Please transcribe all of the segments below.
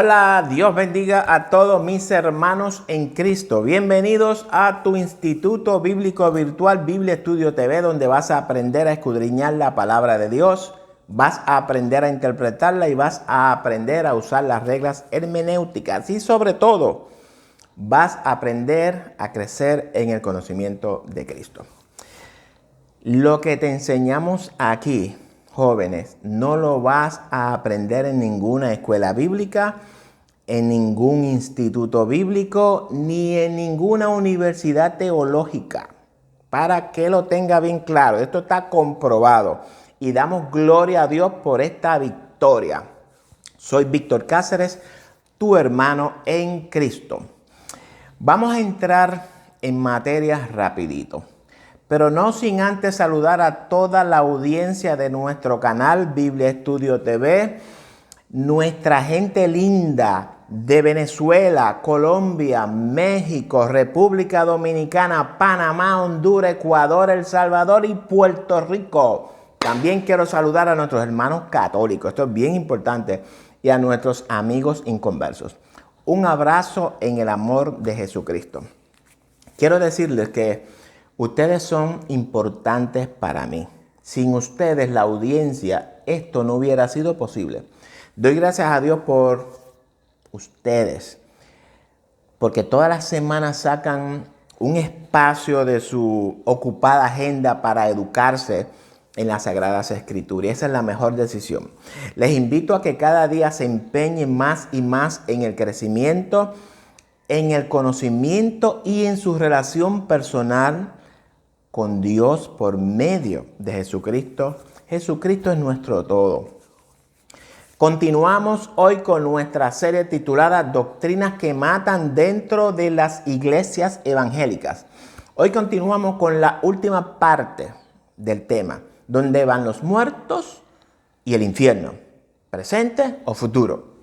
Hola, Dios bendiga a todos mis hermanos en Cristo. Bienvenidos a tu Instituto Bíblico Virtual Biblia Estudio TV, donde vas a aprender a escudriñar la palabra de Dios, vas a aprender a interpretarla y vas a aprender a usar las reglas hermenéuticas y sobre todo vas a aprender a crecer en el conocimiento de Cristo. Lo que te enseñamos aquí, jóvenes, no lo vas a aprender en ninguna escuela bíblica, en ningún instituto bíblico, ni en ninguna universidad teológica. Para que lo tenga bien claro, esto está comprobado y damos gloria a Dios por esta victoria. Soy Víctor Cáceres, tu hermano en Cristo. Vamos a entrar en materia rapidito, pero no sin antes saludar a toda la audiencia de nuestro canal Biblia Estudio TV, nuestra gente linda de Venezuela, Colombia, México, República Dominicana, Panamá, Honduras, Ecuador, El Salvador y Puerto Rico. También quiero saludar a nuestros hermanos católicos, esto es bien importante, y a nuestros amigos inconversos. Un abrazo en el amor de Jesucristo. Quiero decirles que ustedes son importantes para mí. Sin ustedes, la audiencia, esto no hubiera sido posible. Doy gracias a Dios por ustedes, porque todas las semanas sacan un espacio de su ocupada agenda para educarse en las Sagradas Escrituras. Esa es la mejor decisión. Les invito a que cada día se empeñen más y más en el crecimiento, en el conocimiento y en su relación personal con Dios por medio de Jesucristo. Jesucristo es nuestro todo. Continuamos hoy con nuestra serie titulada Doctrinas que matan dentro de las iglesias evangélicas. Hoy continuamos con la última parte del tema, donde van los muertos y el infierno, presente o futuro.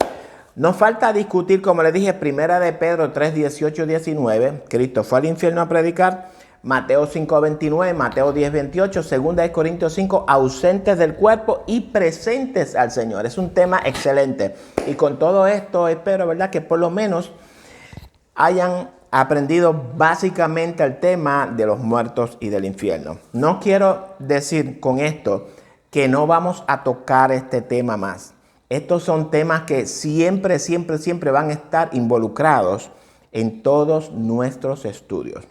Nos falta discutir, como le dije, 1 de Pedro 3, 18, 19. Cristo fue al infierno a predicar. Mateo 5, 29, Mateo 10, 28, 2 de Corintios 5, ausentes del cuerpo y presentes al Señor. Es un tema excelente. Y con todo esto espero, ¿verdad?, que por lo menos hayan aprendido básicamente el tema de los muertos y del infierno. No quiero decir con esto que no vamos a tocar este tema más. Estos son temas que siempre van a estar involucrados en todos nuestros estudios.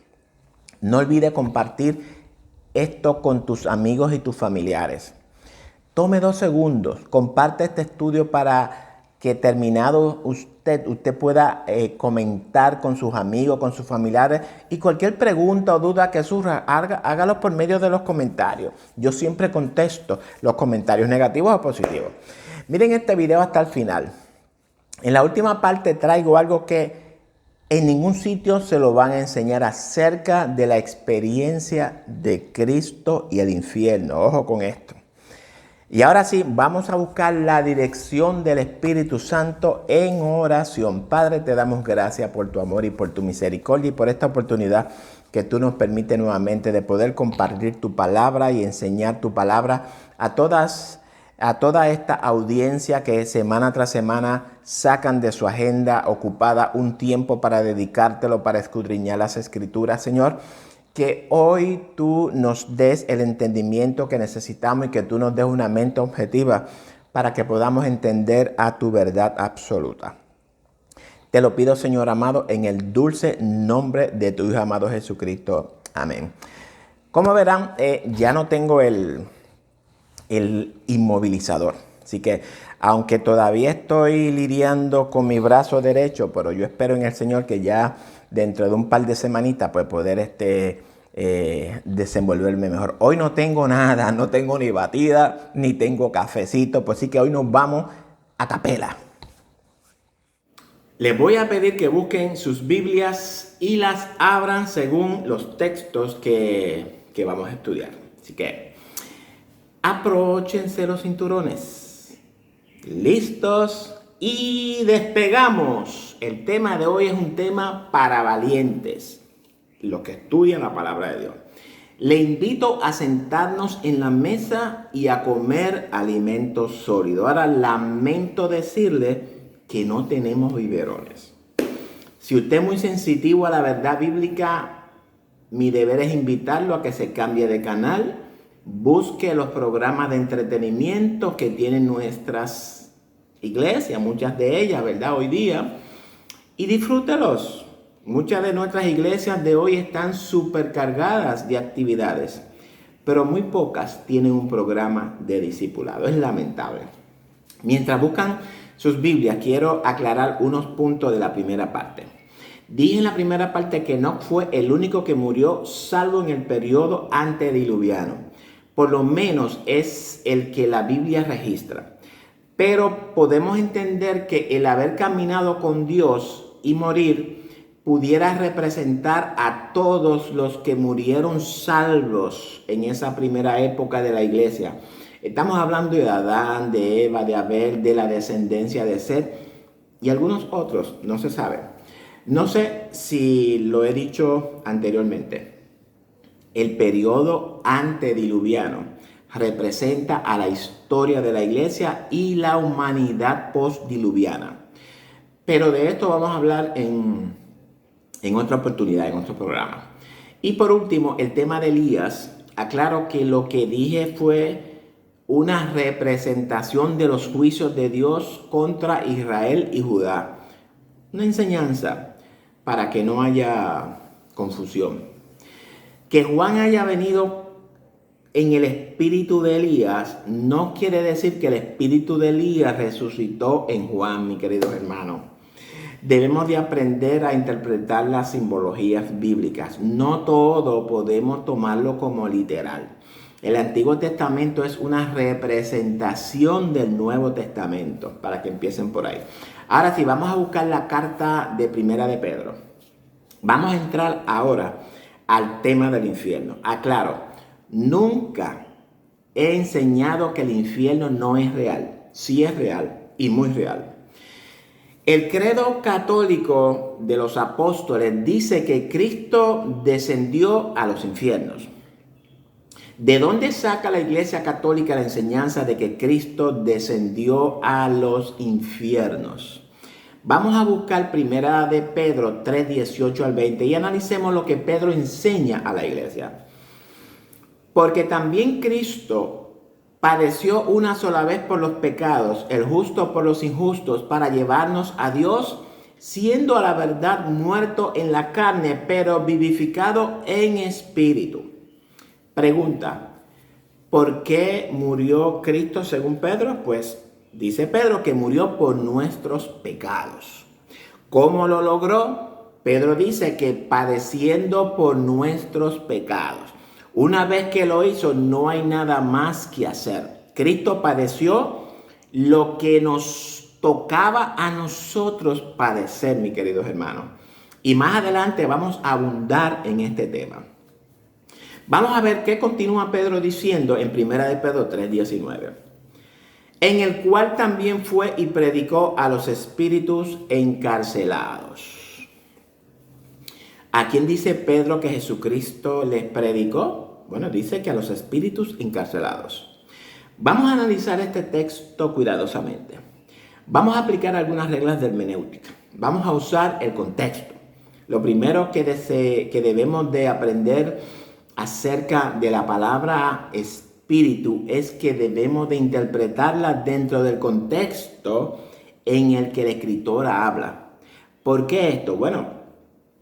No olvides compartir esto con tus amigos y tus familiares. Tome 2 segundos, comparte este estudio para que terminado usted pueda comentar con sus amigos, con sus familiares, y cualquier pregunta o duda que surja, hágalo por medio de los comentarios. Yo siempre contesto los comentarios negativos o positivos. Miren este video hasta el final. En la última parte traigo algo que en ningún sitio se lo van a enseñar acerca de la experiencia de Cristo y el infierno. Ojo con esto. Y ahora sí, vamos a buscar la dirección del Espíritu Santo en oración. Padre, te damos gracias por tu amor y por tu misericordia y por esta oportunidad que tú nos permites nuevamente de poder compartir tu palabra y enseñar tu palabra a toda esta audiencia que semana tras semana sacan de su agenda ocupada un tiempo para dedicártelo, para escudriñar las Escrituras. Señor, que hoy tú nos des el entendimiento que necesitamos y que tú nos des una mente objetiva para que podamos entender a tu verdad absoluta. Te lo pido, Señor amado, en el dulce nombre de tu Hijo amado Jesucristo. Amén. Como verán, ya no tengo el inmovilizador. Así que, aunque todavía estoy lidiando con mi brazo derecho, pero yo espero en el Señor que ya dentro de un par de semanitas pues poder desenvolverme mejor. Hoy no tengo nada, no tengo ni batida, ni tengo cafecito, pues sí que hoy nos vamos a capela. Les voy a pedir que busquen sus Biblias y las abran según los textos que vamos a estudiar. Así que abróchense los cinturones. ¿Listos? Y despegamos. El tema de hoy es un tema para valientes, los que estudian la palabra de Dios. Le invito a sentarnos en la mesa y a comer alimentos sólidos. Ahora lamento decirle que no tenemos biberones. Si usted es muy sensitivo a la verdad bíblica, mi deber es invitarlo a que se cambie de canal, busque los programas de entretenimiento que tienen nuestras iglesias, muchas de ellas, ¿verdad? Hoy día, y disfrútelos. Muchas de nuestras iglesias de hoy están supercargadas de actividades, pero muy pocas tienen un programa de discipulado. Es lamentable. Mientras buscan sus Biblias, quiero aclarar unos puntos de la primera parte. Dije en la primera parte que Enoc fue el único que murió salvo en el periodo antediluviano. Por lo menos es el que la Biblia registra. Pero podemos entender que el haber caminado con Dios y morir pudiera representar a todos los que murieron salvos en esa primera época de la iglesia. Estamos hablando de Adán, de Eva, de Abel, de la descendencia de Set y algunos otros, no se sabe. No sé si lo he dicho anteriormente. El periodo antediluviano representa a la historia de la iglesia y la humanidad postdiluviana. Pero de esto vamos a hablar en otra oportunidad, en otro programa. Y por último, el tema de Elías. Aclaro que lo que dije fue una representación de los juicios de Dios contra Israel y Judá. Una enseñanza para que no haya confusión. Que Juan haya venido en el espíritu de Elías no quiere decir que el espíritu de Elías resucitó en Juan, mi querido hermano. Debemos de aprender a interpretar las simbologías bíblicas. No todo podemos tomarlo como literal. El Antiguo Testamento es una representación del Nuevo Testamento, para que empiecen por ahí. Ahora sí, vamos a buscar la carta de Primera de Pedro. Vamos a entrar ahora al tema del infierno. Aclaro, nunca he enseñado que el infierno no es real. Sí es real y muy real. El credo católico de los apóstoles dice que Cristo descendió a los infiernos. ¿De dónde saca la Iglesia Católica la enseñanza de que Cristo descendió a los infiernos? Vamos a buscar Primera de Pedro 3, 18 al 20 y analicemos lo que Pedro enseña a la iglesia. Porque también Cristo padeció una sola vez por los pecados, el justo por los injustos, para llevarnos a Dios, siendo a la verdad muerto en la carne, pero vivificado en espíritu. Pregunta, ¿por qué murió Cristo según Pedro? Pues dice Pedro que murió por nuestros pecados. ¿Cómo lo logró? Pedro dice que padeciendo por nuestros pecados. Una vez que lo hizo, no hay nada más que hacer. Cristo padeció lo que nos tocaba a nosotros padecer, mis queridos hermanos. Y más adelante vamos a abundar en este tema. Vamos a ver qué continúa Pedro diciendo en 1 de Pedro 3:19. En el cual también fue y predicó a los espíritus encarcelados. ¿A quién dice Pedro que Jesucristo les predicó? Bueno, dice que a los espíritus encarcelados. Vamos a analizar este texto cuidadosamente. Vamos a aplicar algunas reglas de hermenéutica. Vamos a usar el contexto. Lo primero que debemos de aprender acerca de la palabra espíritu es que debemos de interpretarla dentro del contexto en el que el escritor habla. ¿Por qué esto? Bueno,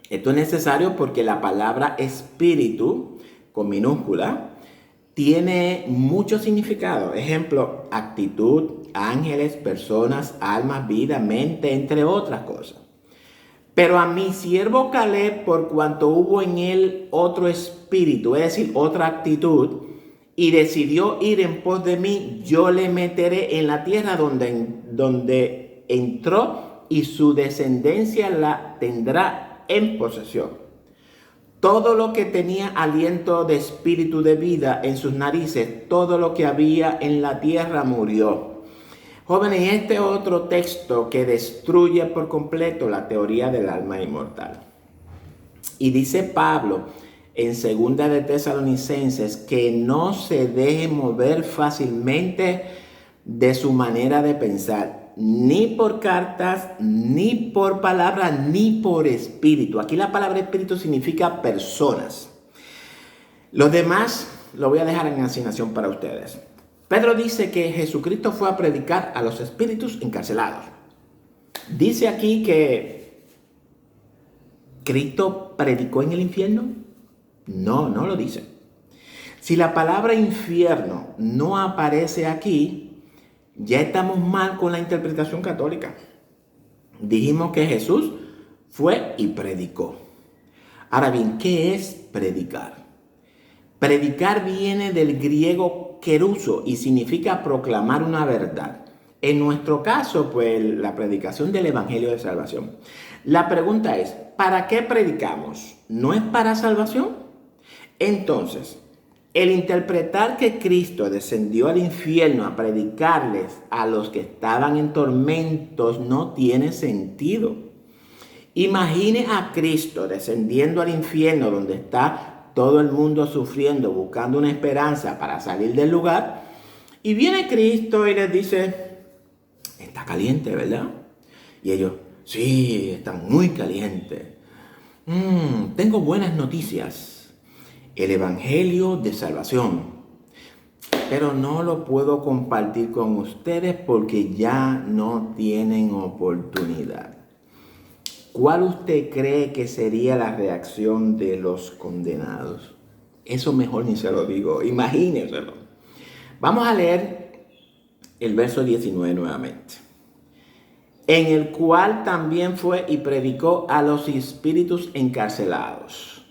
esto es necesario porque la palabra espíritu, con minúscula, tiene mucho significado. Ejemplo, actitud, ángeles, personas, almas, vida, mente, entre otras cosas. Pero a mi siervo Caleb, por cuanto hubo en él otro espíritu, es decir, otra actitud, y decidió ir en pos de mí, yo le meteré en la tierra donde entró, y su descendencia la tendrá en posesión. Todo lo que tenía aliento de espíritu de vida en sus narices, todo lo que había en la tierra murió. Jóvenes, este otro texto que destruye por completo la teoría del alma inmortal. Y dice Pablo en 2 de Tesalonicenses que no se deje mover fácilmente de su manera de pensar. ni por cartas, ni por palabra, ni por espíritu. Aquí la palabra espíritu significa personas. Los demás lo voy a dejar en asignación para ustedes. Pedro dice que Jesucristo fue a predicar a los espíritus encarcelados. Dice aquí que Cristo predicó en el infierno. No, no lo dice. Si la palabra infierno no aparece aquí, ya estamos mal con la interpretación católica. Dijimos que Jesús fue y predicó. Ahora bien, ¿qué es predicar? Predicar viene del griego keruso y significa proclamar una verdad. En nuestro caso, pues, la predicación del Evangelio de Salvación. La pregunta es, ¿para qué predicamos? ¿No es para salvación? Entonces, el interpretar que Cristo descendió al infierno a predicarles a los que estaban en tormentos no tiene sentido. Imagine a Cristo descendiendo al infierno donde está todo el mundo sufriendo, buscando una esperanza para salir del lugar. Y viene Cristo y les dice, está caliente, ¿verdad? Y ellos, sí, está muy caliente. Tengo buenas noticias. El Evangelio de Salvación. Pero no lo puedo compartir con ustedes porque ya no tienen oportunidad. ¿Cuál usted cree que sería la reacción de los condenados? Eso mejor ni se lo digo, imagínenselo. Vamos a leer el verso 19 nuevamente. En el cual también fue y predicó a los espíritus encarcelados.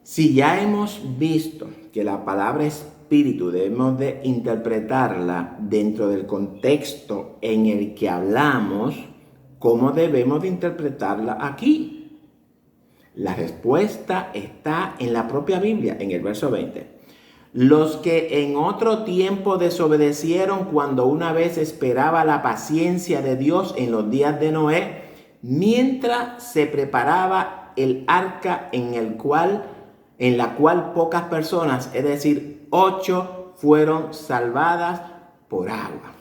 Si ya hemos visto que la palabra espíritu debemos de interpretarla dentro del contexto en el que hablamos, ¿cómo debemos de interpretarla aquí? La respuesta está en la propia Biblia, en el verso 20. Los que en otro tiempo desobedecieron cuando una vez esperaba la paciencia de Dios en los días de Noé, mientras se preparaba el arca en la cual pocas personas, es decir, 8, fueron salvadas por agua.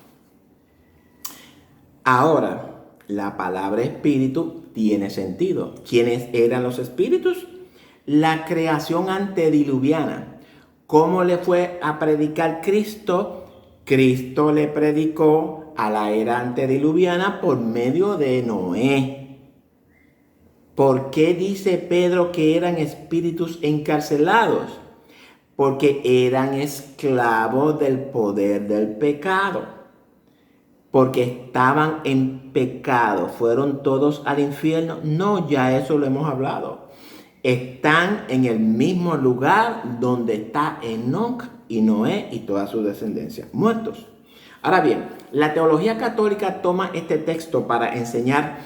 Ahora, la palabra espíritu tiene sentido. ¿Quiénes eran los espíritus? La creación antediluviana. ¿Cómo le fue a predicar Cristo? Cristo le predicó a la era antediluviana por medio de Noé. ¿Por qué dice Pedro que eran espíritus encarcelados? Porque eran esclavos del poder del pecado. Porque estaban en pecado, fueron todos al infierno. No, ya eso lo hemos hablado. Están en el mismo lugar donde está Enoc y Noé y toda su descendencia, muertos. Ahora bien, la teología católica toma este texto para enseñar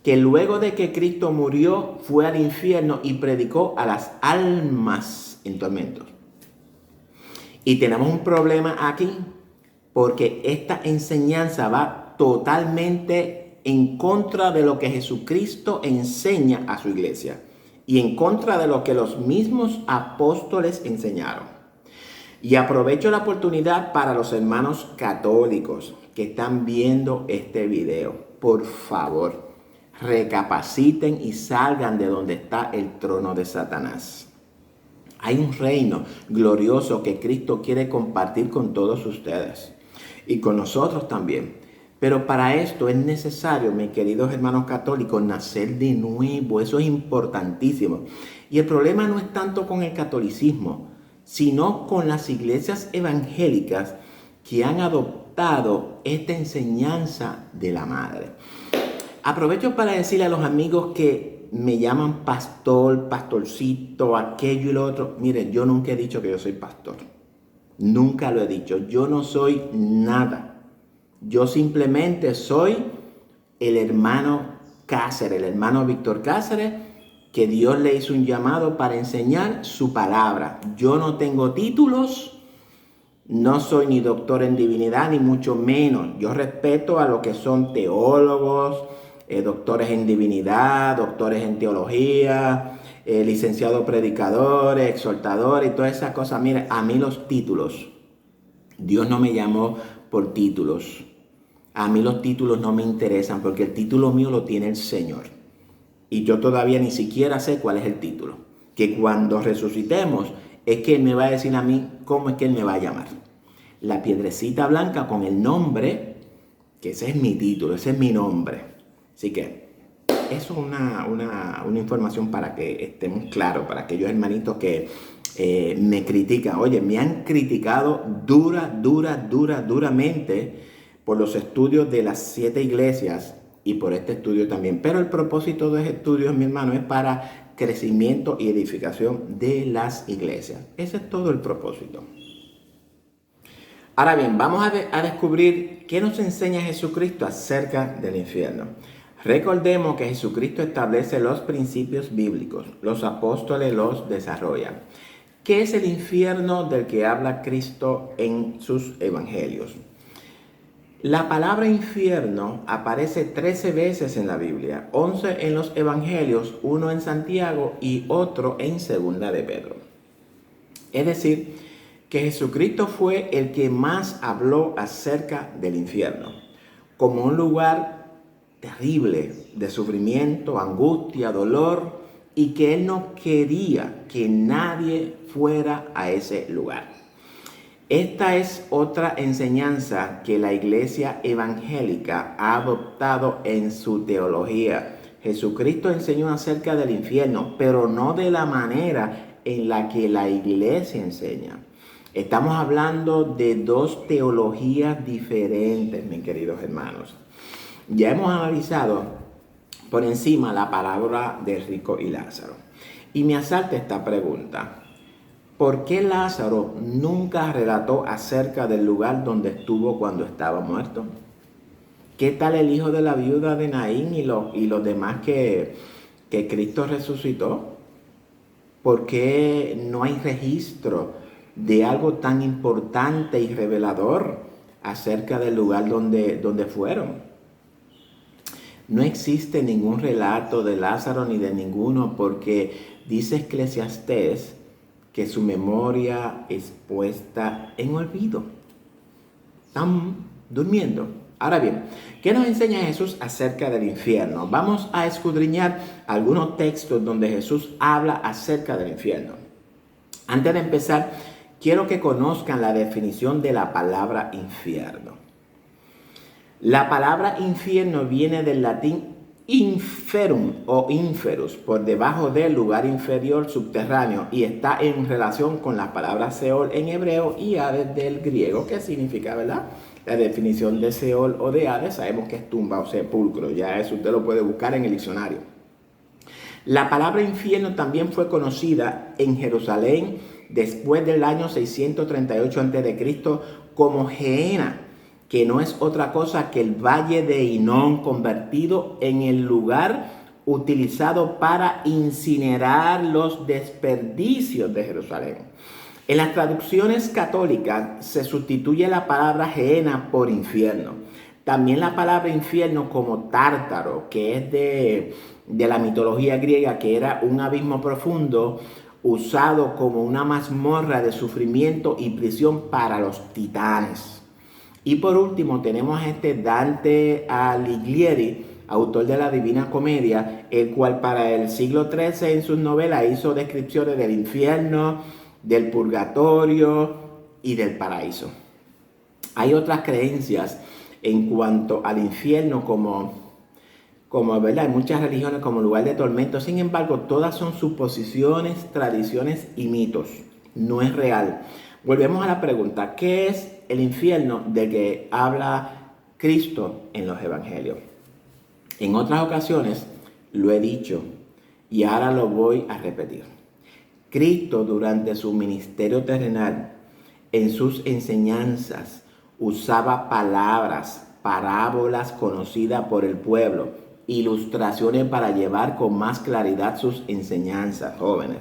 que luego de que Cristo murió, fue al infierno y predicó a las almas en tormentos. Y tenemos un problema aquí, porque esta enseñanza va totalmente en contra de lo que Jesucristo enseña a su iglesia y en contra de lo que los mismos apóstoles enseñaron. Y aprovecho la oportunidad para los hermanos católicos que están viendo este video. Por favor, recapaciten y salgan de donde está el trono de Satanás. Hay un reino glorioso que Cristo quiere compartir con todos ustedes y con nosotros también. Pero para esto es necesario, mis queridos hermanos católicos, nacer de nuevo. Eso es importantísimo. Y el problema no es tanto con el catolicismo, sino con las iglesias evangélicas que han adoptado esta enseñanza de la madre. Aprovecho para decirle a los amigos que me llaman pastor, pastorcito, aquello y lo otro. Miren, yo nunca he dicho que yo soy pastor. Nunca lo he dicho. Yo no soy nada. Yo simplemente soy el hermano Cáceres, el hermano Víctor Cáceres, que Dios le hizo un llamado para enseñar su palabra. Yo no tengo títulos, no soy ni doctor en divinidad, ni mucho menos. Yo respeto a lo que son teólogos, doctores en divinidad, doctores en teología, licenciados predicadores, exhortadores y todas esas cosas. Mire, a mí los títulos, Dios no me llamó por títulos. A mí los títulos no me interesan porque el título mío lo tiene el Señor. Y yo todavía ni siquiera sé cuál es el título. Que cuando resucitemos es que Él me va a decir a mí cómo es que Él me va a llamar. La piedrecita blanca con el nombre, que ese es mi título, ese es mi nombre. Así que eso es una información para que estemos claros, para aquellos hermanitos que me critican. Oye, me han criticado duramente por los estudios de las 7 iglesias y por este estudio también. Pero el propósito de este estudio, mi hermano, es para crecimiento y edificación de las iglesias. Ese es todo el propósito. Ahora bien, vamos a descubrir qué nos enseña Jesucristo acerca del infierno. Recordemos que Jesucristo establece los principios bíblicos, los apóstoles los desarrollan. ¿Qué es el infierno del que habla Cristo en sus evangelios? La palabra infierno aparece 13 veces en la Biblia, 11 en los evangelios, 1 en Santiago y otro en 2 de Pedro. Es decir, que Jesucristo fue el que más habló acerca del infierno, como un lugar terrible de sufrimiento, angustia, dolor, y que Él no quería que nadie fuera a ese lugar. Esta es otra enseñanza que la iglesia evangélica ha adoptado en su teología. Jesucristo enseñó acerca del infierno, pero no de la manera en la que la iglesia enseña. Estamos hablando de dos teologías diferentes, mis queridos hermanos. Ya hemos analizado por encima la parábola de rico y Lázaro. Y me asalta esta pregunta. ¿Por qué Lázaro nunca relató acerca del lugar donde estuvo cuando estaba muerto? ¿Qué tal el hijo de la viuda de Naín y los demás que Cristo resucitó? ¿Por qué no hay registro de algo tan importante y revelador acerca del lugar donde fueron? No existe ningún relato de Lázaro ni de ninguno porque dice Eclesiastés que su memoria es puesta en olvido. Están durmiendo. Ahora bien, ¿qué nos enseña Jesús acerca del infierno? Vamos a escudriñar algunos textos donde Jesús habla acerca del infierno. Antes de empezar, quiero que conozcan la definición de la palabra infierno. La palabra infierno viene del latín inferum o inferus, por debajo del lugar inferior subterráneo, y está en relación con la palabra Seol en hebreo y Hades del griego, que significa, ¿verdad? La definición de Seol o de Hades sabemos que es tumba o sepulcro, ya eso usted lo puede buscar en el diccionario. La palabra infierno también fue conocida en Jerusalén después del año 638 a.C. como Gehenna, que no es otra cosa que el valle de Hinnom convertido en el lugar utilizado para incinerar los desperdicios de Jerusalén. En las traducciones católicas se sustituye la palabra Gehenna por infierno. También la palabra infierno como Tártaro, que es de la mitología griega, que era un abismo profundo usado como una mazmorra de sufrimiento y prisión para los titanes. Y por último tenemos a Dante Alighieri, autor de la Divina Comedia, el cual para el siglo XIII en sus novelas hizo descripciones del infierno, del purgatorio y del paraíso. Hay otras creencias en cuanto al infierno como ¿verdad? Hay muchas religiones como lugar de tormento. Sin embargo, todas son suposiciones, tradiciones y mitos. No es real. Volvemos a la pregunta, ¿qué es el infierno del que habla Cristo en los evangelios? En otras ocasiones lo he dicho y ahora lo voy a repetir. Cristo durante su ministerio terrenal, en sus enseñanzas, usaba palabras, parábolas conocidas por el pueblo, ilustraciones para llevar con más claridad sus enseñanzas, jóvenes.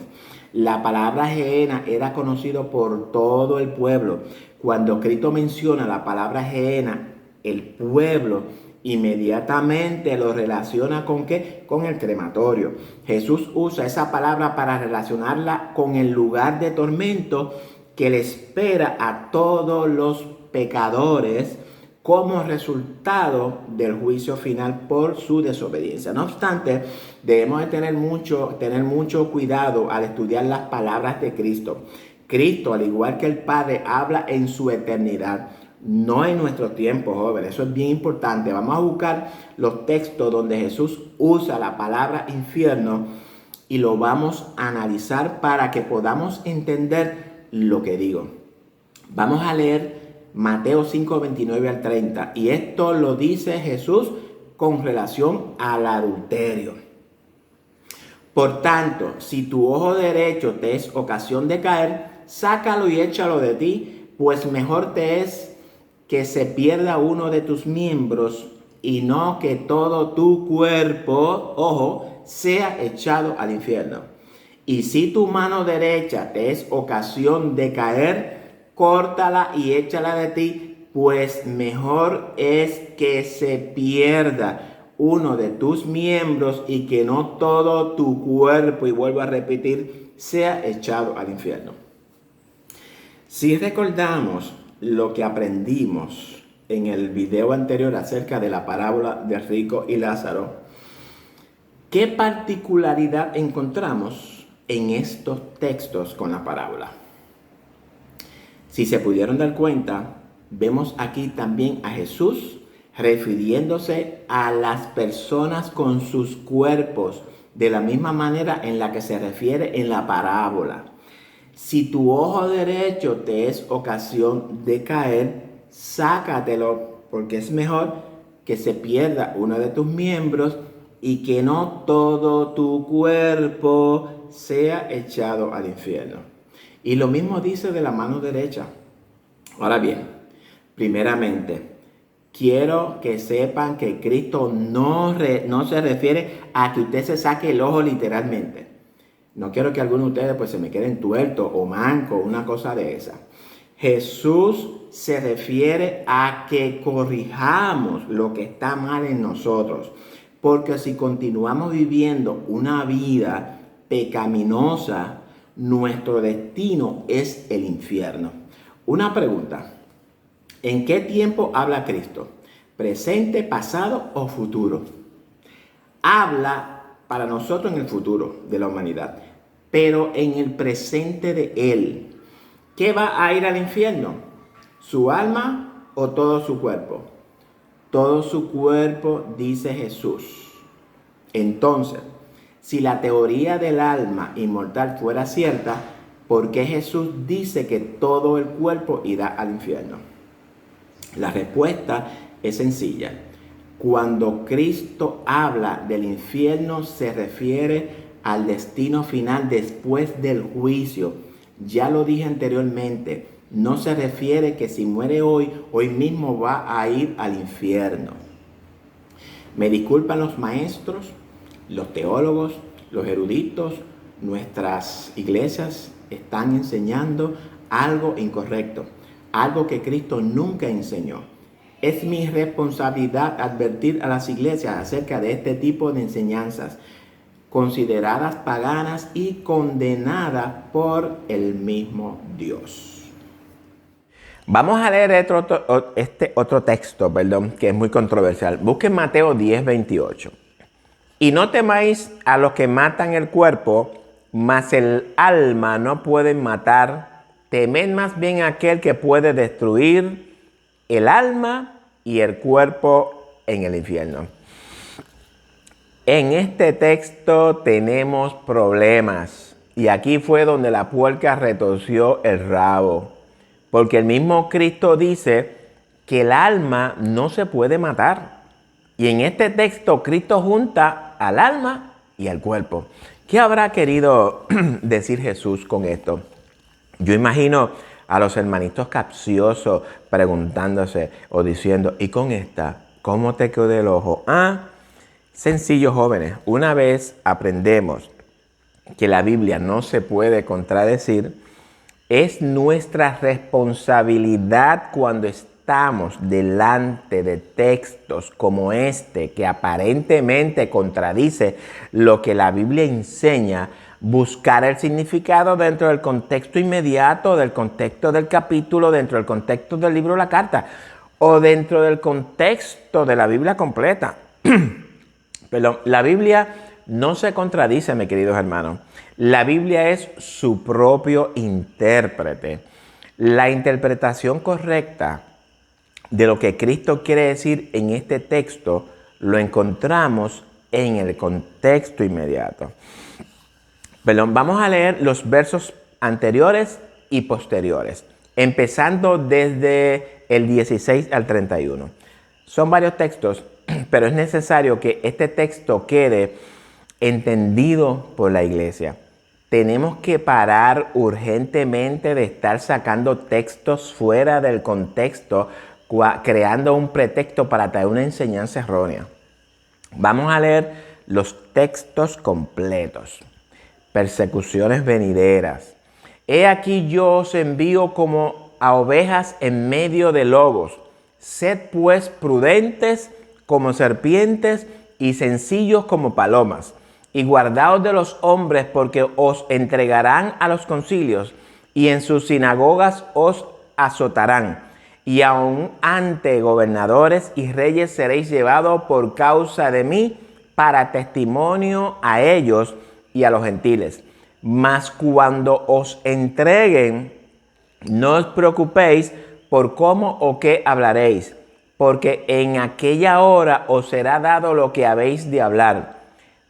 La palabra Gehenna era conocido por todo el pueblo. Cuando Cristo menciona la palabra Gehenna, el pueblo inmediatamente lo relaciona ¿con qué? Con el crematorio. Jesús usa esa palabra para relacionarla con el lugar de tormento que le espera a todos los pecadores como resultado del juicio final por su desobediencia. No obstante, debemos de tener mucho cuidado al estudiar las palabras de Cristo. Cristo, al igual que el Padre, habla en su eternidad, no en nuestro tiempo, jóvenes. Eso es bien importante. Vamos a buscar los textos donde Jesús usa la palabra infierno y lo vamos a analizar para que podamos entender lo que digo. Vamos a leer Mateo 5, 29 al 30. Y esto lo dice Jesús con relación al adulterio. Por tanto, si tu ojo derecho te es ocasión de caer, sácalo y échalo de ti, pues mejor te es que se pierda uno de tus miembros y no que todo tu cuerpo, ojo, sea echado al infierno. Y si tu mano derecha te es ocasión de caer, córtala y échala de ti, pues mejor es que se pierda uno de tus miembros y que no todo tu cuerpo, y vuelvo a repetir, sea echado al infierno. Si recordamos lo que aprendimos en el video anterior acerca de la parábola de rico y Lázaro, ¿qué particularidad encontramos en estos textos con la parábola? Si se pudieron dar cuenta, vemos aquí también a Jesús refiriéndose a las personas con sus cuerpos de la misma manera en la que se refiere en la parábola. Si tu ojo derecho te es ocasión de caer, sácatelo, porque es mejor que se pierda uno de tus miembros y que no todo tu cuerpo sea echado al infierno. Y lo mismo dice de la mano derecha. Ahora bien, primeramente, quiero que sepan que Cristo no se refiere a que usted se saque el ojo literalmente. No quiero que alguno de ustedes pues se me queden tuerto o manco, una cosa de esa. Jesús se refiere a que corrijamos lo que está mal en nosotros. Porque si continuamos viviendo una vida pecaminosa, nuestro destino es el infierno. Una pregunta. ¿En qué tiempo habla Cristo? ¿Presente, pasado o futuro? Habla para nosotros en el futuro de la humanidad, pero en el presente de Él. ¿Qué va a ir al infierno? ¿Su alma o todo su cuerpo? Todo su cuerpo, dice Jesús. Entonces, si la teoría del alma inmortal fuera cierta, ¿por qué Jesús dice que todo el cuerpo irá al infierno? La respuesta es sencilla. Cuando Cristo habla del infierno, se refiere al destino final después del juicio. Ya lo dije anteriormente, no se refiere que si muere hoy mismo va a ir al infierno. Me disculpan los maestros, los teólogos, los eruditos, nuestras iglesias están enseñando algo incorrecto, algo que Cristo nunca enseñó. Es mi responsabilidad advertir a las iglesias acerca de este tipo de enseñanzas, consideradas paganas y condenadas por el mismo Dios. Vamos a leer este otro texto, que es muy controversial. Busquen Mateo 10, 28. Y no temáis a los que matan el cuerpo, mas el alma no pueden matar. Temed más bien a aquel que puede destruir el alma y el cuerpo en el infierno. En este texto tenemos problemas. Y aquí fue donde la puerca retorció el rabo. Porque el mismo Cristo dice que el alma no se puede matar. Y en este texto Cristo junta al alma y al cuerpo. ¿Qué habrá querido decir Jesús con esto? Yo imagino a los hermanitos capciosos preguntándose o diciendo, ¿y con esta? ¿Cómo te quedó el ojo? Sencillo, jóvenes. Una vez aprendemos que la Biblia no se puede contradecir, es nuestra responsabilidad cuando estamos delante de textos como este que aparentemente contradice lo que la Biblia enseña, buscar el significado dentro del contexto inmediato, del contexto del capítulo, dentro del contexto del libro de la carta. o dentro del contexto de la Biblia completa. Pero la Biblia no se contradice, mis queridos hermanos. La Biblia es su propio intérprete. La interpretación correcta de lo que Cristo quiere decir en este texto lo encontramos en el contexto inmediato. Perdón, vamos a leer los versos anteriores y posteriores, empezando desde el 16 al 31. Son varios textos, pero es necesario que este texto quede entendido por la iglesia. Tenemos que parar urgentemente de estar sacando textos fuera del contexto, creando un pretexto para traer una enseñanza errónea. Vamos a leer los textos completos. Persecuciones venideras. He aquí yo os envío como a ovejas en medio de lobos. Sed pues prudentes como serpientes y sencillos como palomas. Y guardaos de los hombres, porque os entregarán a los concilios y en sus sinagogas os azotarán. Y aun ante gobernadores y reyes seréis llevados por causa de mí para testimonio a ellos y a los gentiles. Mas cuando os entreguen, no os preocupéis por cómo o qué hablaréis, porque en aquella hora os será dado lo que habéis de hablar.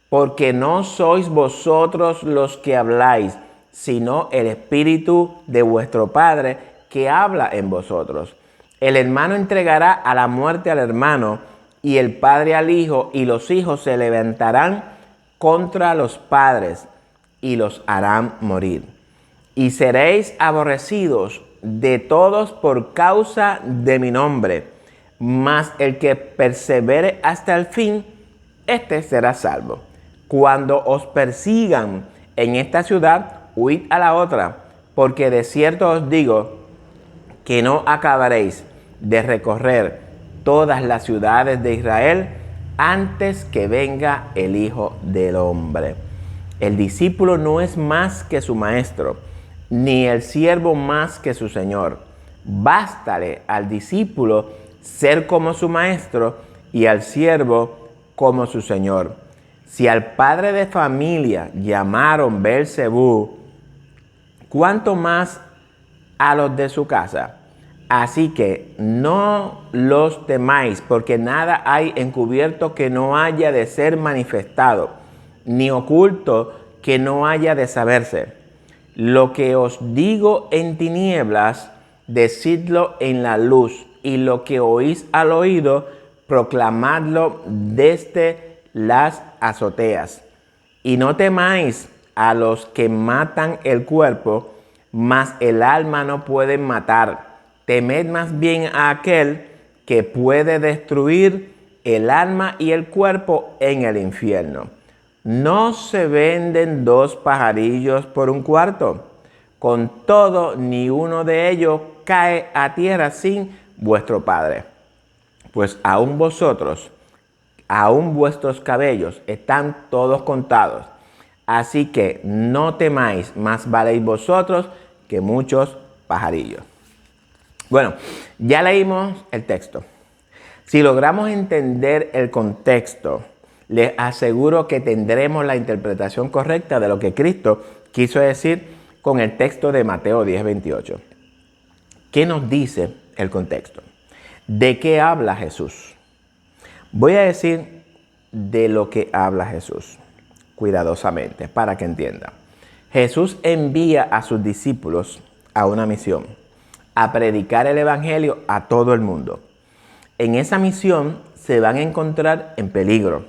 Porque no sois vosotros los que habláis, sino el Espíritu de vuestro Padre que habla en vosotros. El hermano entregará a la muerte al hermano, y el padre al hijo, y los hijos se levantarán contra los padres, y los harán morir. Y seréis aborrecidos de todos por causa de mi nombre, mas el que persevere hasta el fin, éste será salvo. Cuando os persigan en esta ciudad, huid a la otra, porque de cierto os digo que no acabaréis de recorrer todas las ciudades de Israel antes que venga el Hijo del Hombre. El discípulo no es más que su maestro, ni el siervo más que su señor. Bástale al discípulo ser como su maestro y al siervo como su señor. Si al padre de familia llamaron Beelzebú, ¿cuánto más a los de su casa? Así que no los temáis, porque nada hay encubierto que no haya de ser manifestado, ni oculto que no haya de saberse. Lo que os digo en tinieblas, decidlo en la luz, y lo que oís al oído, proclamadlo desde las azoteas. Y no temáis a los que matan el cuerpo, mas el alma no pueden matar. Temed más bien a aquel que puede destruir el alma y el cuerpo en el infierno. ¿No se venden 2 pajarillos por un cuarto? Con todo, ni uno de ellos cae a tierra sin vuestro Padre. Pues aún vosotros, aún vuestros cabellos están todos contados. Así que no temáis, más valéis vosotros que muchos pajarillos. Bueno, ya leímos el texto. Si logramos entender el contexto, les aseguro que tendremos la interpretación correcta de lo que Cristo quiso decir con el texto de Mateo 10:28. ¿Qué nos dice el contexto? ¿De qué habla Jesús? Voy a decir de lo que habla Jesús, cuidadosamente, para que entienda. Jesús envía a sus discípulos a una misión, a predicar el evangelio a todo el mundo. En esa misión se van a encontrar en peligro,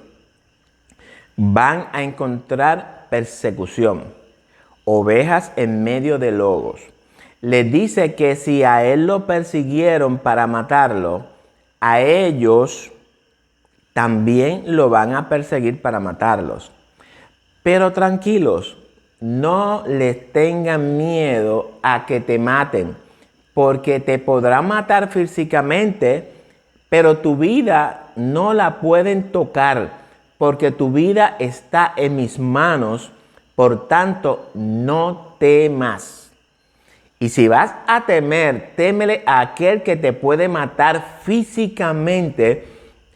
van a encontrar persecución, ovejas en medio de lobos. Les dice que si a él lo persiguieron para matarlo, a ellos también lo van a perseguir para matarlos. Pero tranquilos, no les tengan miedo a que te maten, porque te podrán matar físicamente, pero tu vida no la pueden tocar, porque tu vida está en mis manos, por tanto no temas. Y si vas a temer, témele a aquel que te puede matar físicamente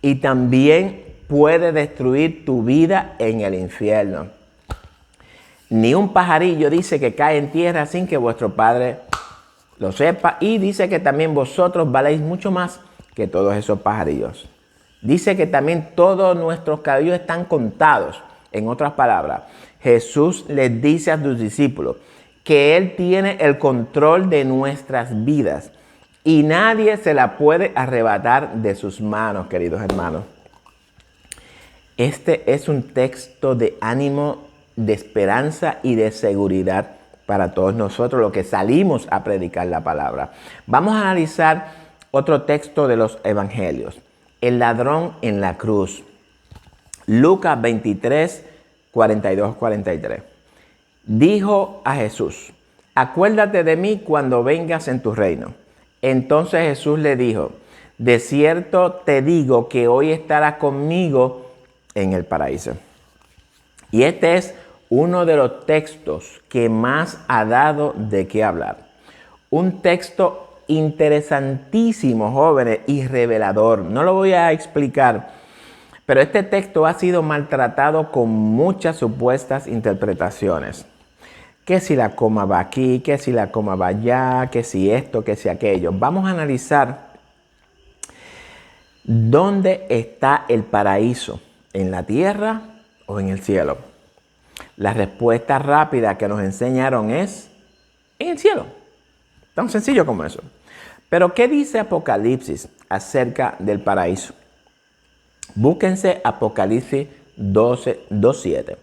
y también puede destruir tu vida en el infierno. Ni un pajarillo dice que cae en tierra sin que vuestro Padre lo sepa. Y dice que también vosotros valéis mucho más que todos esos pajarillos. Dice que también todos nuestros cabellos están contados. En otras palabras, Jesús les dice a sus discípulos que Él tiene el control de nuestras vidas y nadie se la puede arrebatar de sus manos, queridos hermanos. Este es un texto de ánimo, de esperanza y de seguridad para todos nosotros, los que salimos a predicar la palabra. Vamos a analizar otro texto de los evangelios. El ladrón en la cruz. Lucas 23, 42-43. Dijo a Jesús: acuérdate de mí cuando vengas en tu reino. Entonces Jesús le dijo: de cierto te digo que hoy estarás conmigo en el paraíso. Y este es uno de los textos que más ha dado de qué hablar. Un texto interesantísimo, jóvenes, y revelador. No lo voy a explicar, pero este texto ha sido maltratado con muchas supuestas interpretaciones. Que si la coma va aquí, que si la coma va allá, que si esto, que si aquello. Vamos a analizar dónde está el paraíso, ¿en la tierra o en el cielo? La respuesta rápida que nos enseñaron es en el cielo. Tan sencillo como eso. Pero ¿qué dice Apocalipsis acerca del paraíso? Búsquense Apocalipsis 2:7.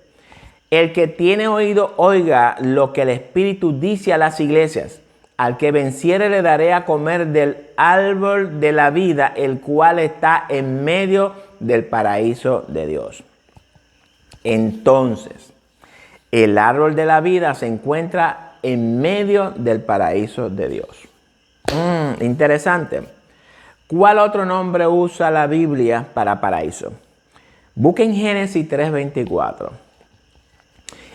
El que tiene oído, oiga lo que el Espíritu dice a las iglesias. Al que venciere le daré a comer del árbol de la vida, el cual está en medio del paraíso de Dios. Entonces, el árbol de la vida se encuentra en medio del paraíso de Dios. Interesante. ¿Cuál otro nombre usa la Biblia para paraíso? Busquen Génesis 3:24.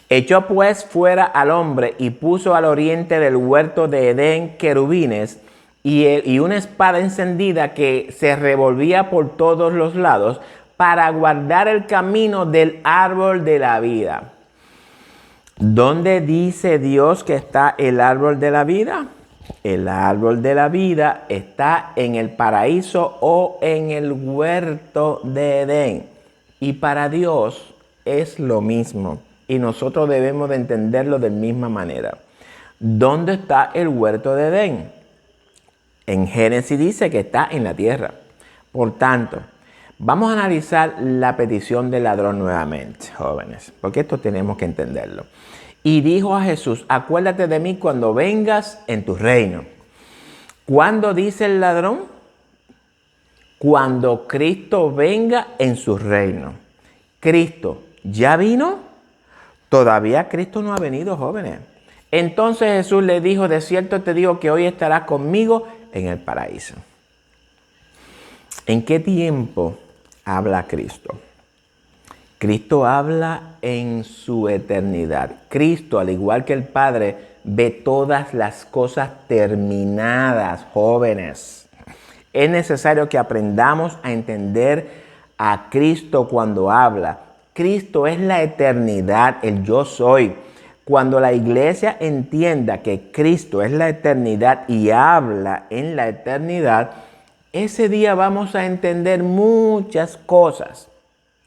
Echó pues fuera al hombre y puso al oriente del huerto de Edén querubines y una espada encendida que se revolvía por todos los lados para guardar el camino del árbol de la vida. ¿Dónde dice Dios que está el árbol de la vida? El árbol de la vida está en el paraíso o en el huerto de Edén. Y para Dios es lo mismo. Y nosotros debemos de entenderlo de la misma manera. ¿Dónde está el huerto de Edén? En Génesis dice que está en la tierra. Por tanto, vamos a analizar la petición del ladrón nuevamente, jóvenes, porque esto tenemos que entenderlo. Y dijo a Jesús: acuérdate de mí cuando vengas en tu reino. ¿Cuándo dice el ladrón? Cuando Cristo venga en su reino. ¿Cristo ya vino? Todavía Cristo no ha venido, jóvenes. Entonces Jesús le dijo: de cierto te digo que hoy estarás conmigo en el paraíso. ¿En qué tiempo habla Cristo? Cristo habla en su eternidad. Cristo, al igual que el Padre, ve todas las cosas terminadas, jóvenes. Es necesario que aprendamos a entender a Cristo cuando habla. Cristo es la eternidad, el yo soy. Cuando la iglesia entienda que Cristo es la eternidad y habla en la eternidad, ese día vamos a entender muchas cosas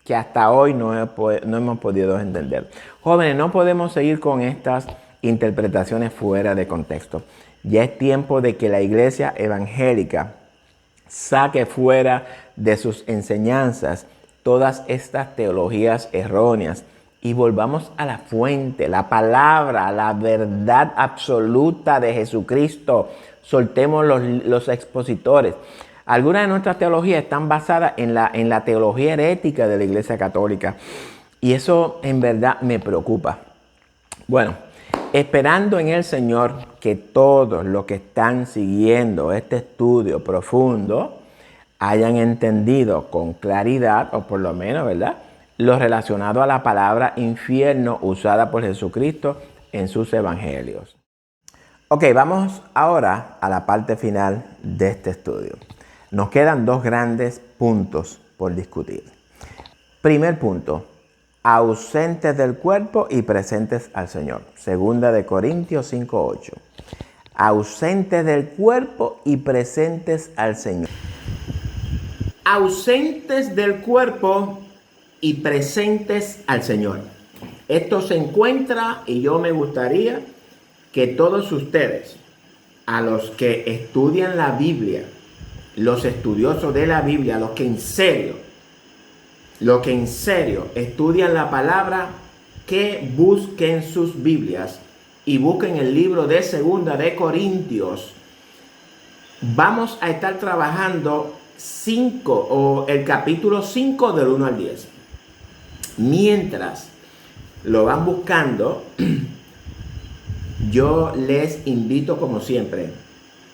que hasta hoy no hemos podido entender. Jóvenes, no podemos seguir con estas interpretaciones fuera de contexto. Ya es tiempo de que la iglesia evangélica saque fuera de sus enseñanzas todas estas teologías erróneas y volvamos a la fuente, la palabra, la verdad absoluta de Jesucristo. Soltemos los expositores. Algunas de nuestras teologías están basadas en la teología herética de la Iglesia Católica y eso en verdad me preocupa. Bueno, esperando en el Señor que todos los que están siguiendo este estudio profundo hayan entendido con claridad, o por lo menos, ¿verdad?, lo relacionado a la palabra infierno usada por Jesucristo en sus evangelios. Ok, vamos ahora a la parte final de este estudio. Nos quedan dos grandes puntos por discutir. Primer punto, ausentes del cuerpo y presentes al Señor. Segunda de Corintios 5:8. Ausentes del cuerpo y presentes al Señor. Ausentes del cuerpo y presentes al Señor. Esto se encuentra, y yo me gustaría que todos ustedes, a los que estudian la Biblia, los estudiosos de la Biblia, los que en serio estudian la palabra, que busquen sus Biblias y busquen el libro de Segunda de Corintios. Vamos a estar trabajando el capítulo 5 del 1 al 10. Mientras lo van buscando, yo les invito, como siempre,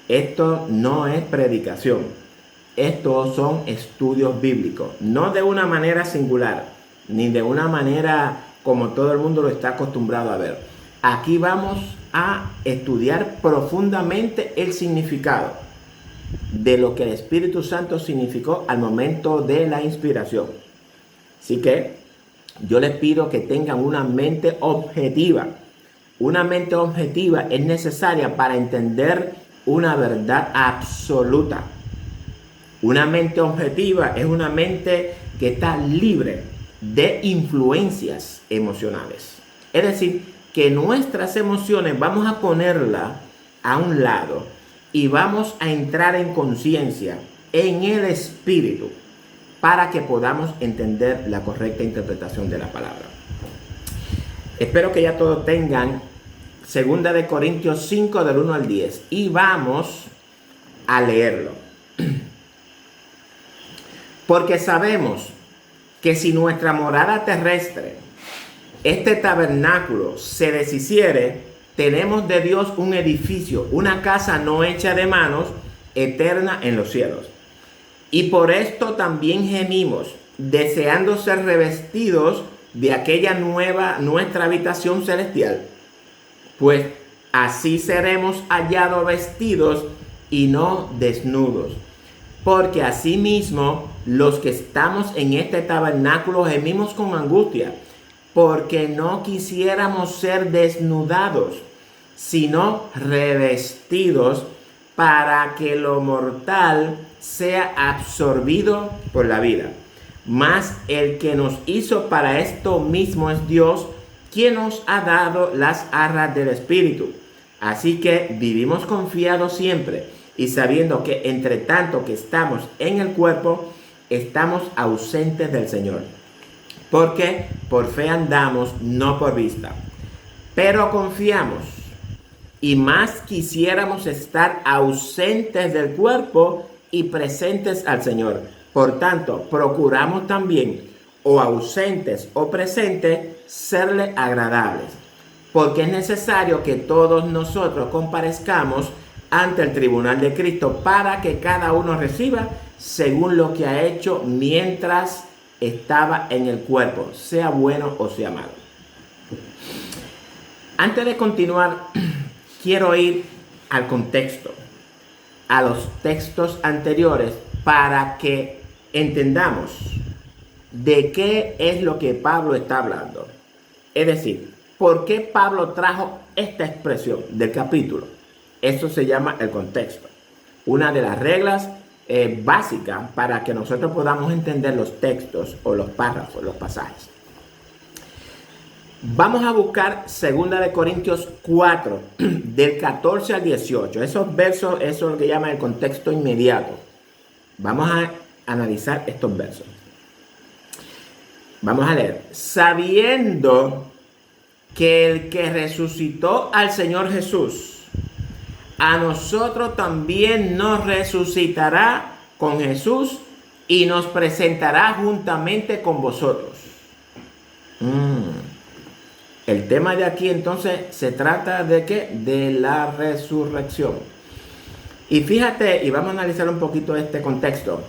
esto no es predicación, estos son estudios bíblicos, no de una manera singular, ni de una manera como todo el mundo lo está acostumbrado a ver. Aquí vamos a estudiar profundamente el significado de lo que el Espíritu Santo significó al momento de la inspiración. Así que yo les pido que tengan una mente objetiva. Una mente objetiva es necesaria para entender una verdad absoluta. Una mente objetiva es una mente que está libre de influencias emocionales. Es decir, que nuestras emociones vamos a ponerlas a un lado y vamos a entrar en conciencia, en el espíritu, para que podamos entender la correcta interpretación de la palabra. Espero que ya todos tengan Segunda de Corintios 5 del 1 al 10 y vamos a leerlo. Porque sabemos que si nuestra morada terrestre, este tabernáculo, se deshiciere, tenemos de Dios un edificio, una casa no hecha de manos, eterna en los cielos. Y por esto también gemimos, deseando ser revestidos de aquella nuestra habitación celestial, pues así seremos hallados vestidos y no desnudos. Porque asimismo los que estamos en este tabernáculo gemimos con angustia, porque no quisiéramos ser desnudados, sino revestidos, para que lo mortal sea absorbido por la vida. Mas el que nos hizo para esto mismo es Dios, quien nos ha dado las arras del Espíritu. Así que vivimos confiados siempre y sabiendo que entre tanto que estamos en el cuerpo, estamos ausentes del Señor. Porque por fe andamos, no por vista. Pero confiamos, y más quisiéramos estar ausentes del cuerpo y presentes al Señor. Por tanto, procuramos también, o ausentes o presentes, serle agradables. Porque es necesario que todos nosotros comparezcamos ante el tribunal de Cristo, para que cada uno reciba según lo que ha hecho mientras estaba en el cuerpo, sea bueno o sea malo. Antes de continuar, quiero ir al contexto, a los textos anteriores, para que entendamos de qué es lo que Pablo está hablando. Es decir, ¿por qué Pablo trajo esta expresión del capítulo? Eso se llama el contexto. Una de las reglas básicas para que nosotros podamos entender los textos o los párrafos, los pasajes. Vamos a buscar 2 de Corintios 4, del 14 al 18. Esos versos, eso es lo que llama el contexto inmediato. Vamos a analizar estos versos. Vamos a leer. Sabiendo que el que resucitó al Señor Jesús, a nosotros también nos resucitará con Jesús y nos presentará juntamente con vosotros. El tema de aquí entonces se trata de ¿qué? De la resurrección. Y fíjate, y vamos a analizar un poquito este contexto.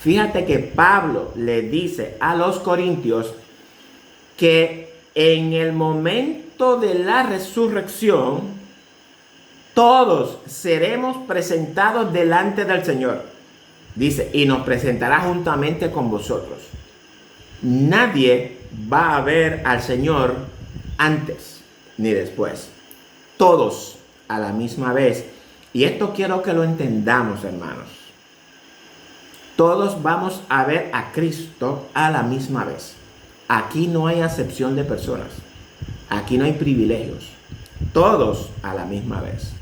Fíjate que Pablo le dice a los corintios que en el momento de la resurrección, todos seremos presentados delante del Señor. Dice, y nos presentará juntamente con vosotros. Nadie va a ver al Señor antes ni después. Todos a la misma vez. Y esto quiero que lo entendamos, hermanos. Todos vamos a ver a Cristo a la misma vez. Aquí no hay acepción de personas. Aquí no hay privilegios. Todos a la misma vez.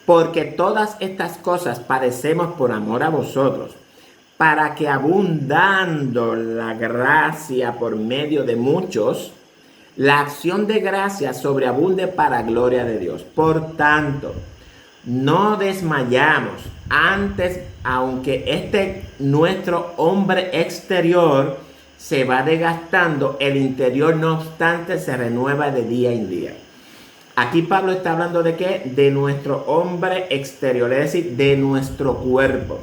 Porque todas estas cosas padecemos por amor a vosotros, para que abundando la gracia por medio de muchos, la acción de gracia sobreabunde para gloria de Dios. Por tanto, no desmayamos. Antes, aunque nuestro hombre exterior se va desgastando, el interior no obstante se renueva de día en día. Aquí Pablo está hablando de ¿qué? De nuestro hombre exterior, es decir, de nuestro cuerpo,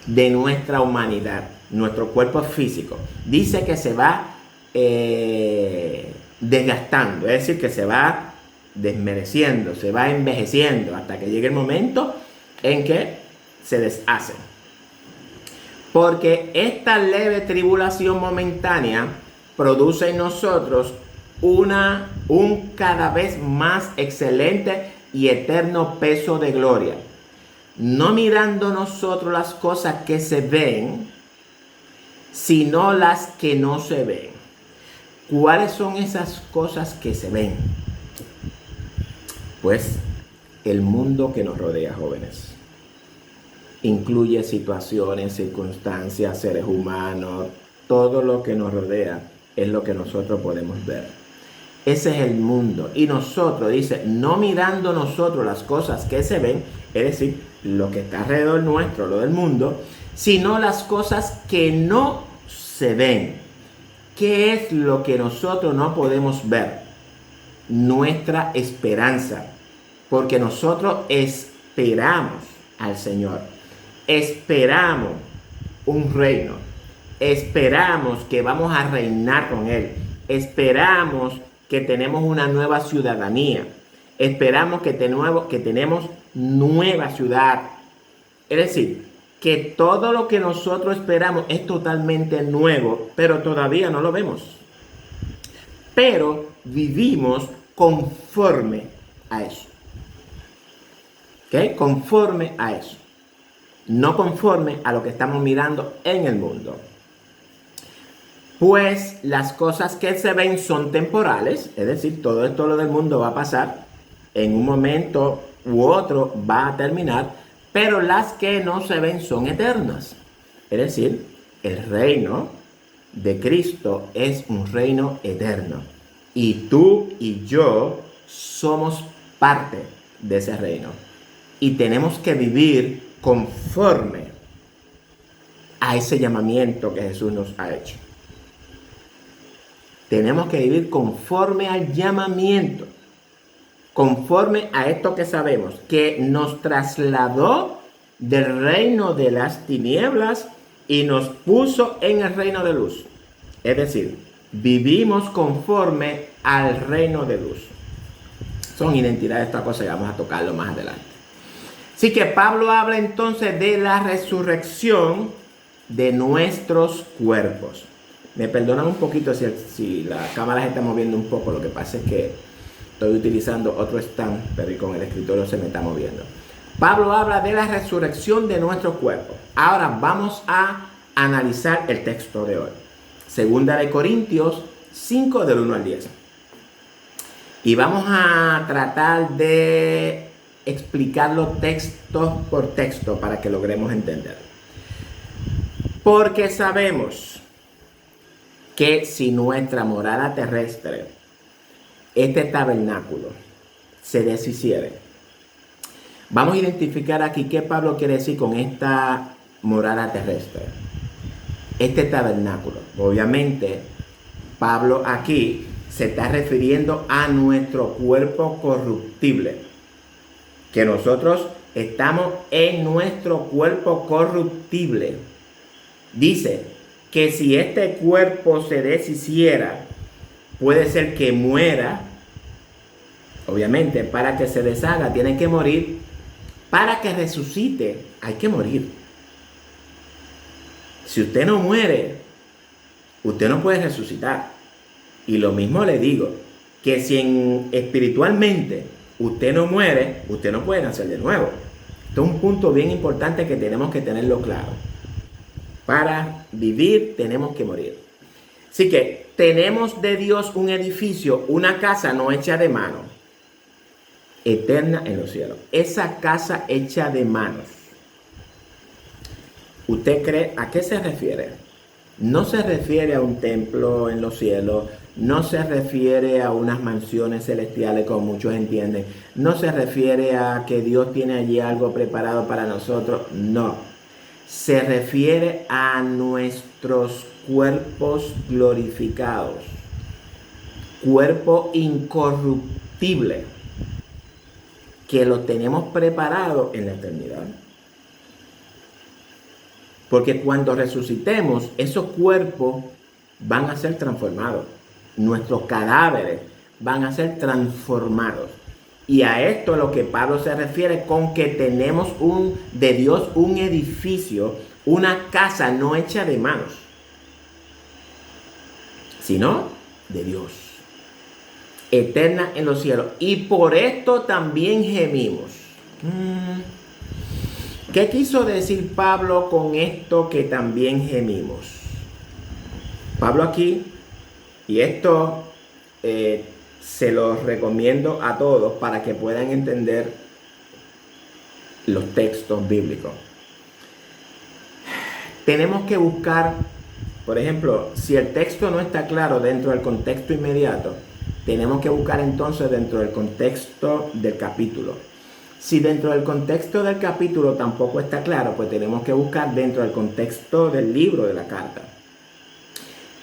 de nuestra humanidad, nuestro cuerpo físico. Dice que se va desgastando, es decir, que se va desmereciendo, se va envejeciendo hasta que llegue el momento en que se deshace. Porque esta leve tribulación momentánea produce en nosotros un cada vez más excelente y eterno peso de gloria, no mirando nosotros las cosas que se ven, sino las que no se ven. ¿Cuáles son esas cosas que se ven? Pues el mundo que nos rodea, jóvenes. Incluye situaciones, circunstancias, seres humanos, todo lo que nos rodea es lo que nosotros podemos ver. Ese es el mundo. Y nosotros, dice, no mirando nosotros las cosas que se ven, es decir, lo que está alrededor nuestro, lo del mundo, sino las cosas que no se ven. ¿Qué es lo que nosotros no podemos ver? Nuestra esperanza. Porque nosotros esperamos al Señor. Esperamos un reino. Esperamos que vamos a reinar con Él. Esperamos que tenemos una nueva ciudadanía. Esperamos que tenemos nueva ciudad. Es decir, que todo lo que nosotros esperamos es totalmente nuevo, pero todavía no lo vemos. Pero vivimos conforme a eso. ¿Ok? Conforme a eso. No conforme a lo que estamos mirando en el mundo. Pues las cosas que se ven son temporales, es decir, todo esto lo del mundo va a pasar, en un momento u otro va a terminar, pero las que no se ven son eternas. Es decir, el reino de Cristo es un reino eterno. Y tú y yo somos parte de ese reino. Y tenemos que vivir conforme a ese llamamiento que Jesús nos ha hecho. Tenemos que vivir conforme al llamamiento, conforme a esto que sabemos, que nos trasladó del reino de las tinieblas y nos puso en el reino de luz. Es decir, vivimos conforme al reino de luz. Son identidades, estas cosas, y vamos a tocarlo más adelante. Así que Pablo habla entonces de la resurrección de nuestros cuerpos. Me perdonan un poquito si la cámara se está moviendo un poco. Lo que pasa es que estoy utilizando otro stand, pero y con el escritorio se me está moviendo. Pablo habla de la resurrección de nuestro cuerpo. Ahora vamos a analizar el texto de hoy. Segunda de Corintios 5 del 1 al 10. Y vamos a tratar de explicarlo texto por texto para que logremos entender. Porque sabemos que si nuestra morada terrestre, este tabernáculo, se deshiciere. Vamos a identificar aquí qué Pablo quiere decir con esta morada terrestre. Este tabernáculo. Obviamente, Pablo aquí se está refiriendo a nuestro cuerpo corruptible. Que nosotros estamos en nuestro cuerpo corruptible. Dice que si este cuerpo se deshiciera, puede ser que muera Obviamente, para que se deshaga tiene que morir. Para que resucite hay que morir. Si usted no muere, usted no puede resucitar. Y lo mismo le digo, que si espiritualmente usted no muere, usted no puede nacer de nuevo. Esto es un punto bien importante que tenemos que tenerlo claro. Para vivir tenemos que morir. Así que tenemos de Dios un edificio, una casa no hecha de mano, eterna en los cielos. Esa casa hecha de manos, ¿usted cree a qué se refiere? No se refiere a un templo en los cielos, no se refiere a unas mansiones celestiales como muchos entienden, no se refiere a que Dios tiene allí algo preparado para nosotros, no. Se refiere a nuestros cuerpos glorificados, cuerpo incorruptible, que lo tenemos preparado en la eternidad. Porque cuando resucitemos, esos cuerpos van a ser transformados. Nuestros cadáveres van a ser transformados. Y a esto es lo que Pablo se refiere con que tenemos de Dios un edificio, una casa no hecha de manos, sino de Dios, eterna en los cielos. Y por esto también gemimos. ¿Qué quiso decir Pablo con esto que también gemimos? Pablo aquí, y esto se los recomiendo a todos para que puedan entender los textos bíblicos. Tenemos que buscar, por ejemplo, si el texto no está claro dentro del contexto inmediato, tenemos que buscar entonces dentro del contexto del capítulo. Si dentro del contexto del capítulo tampoco está claro, pues tenemos que buscar dentro del contexto del libro de la carta.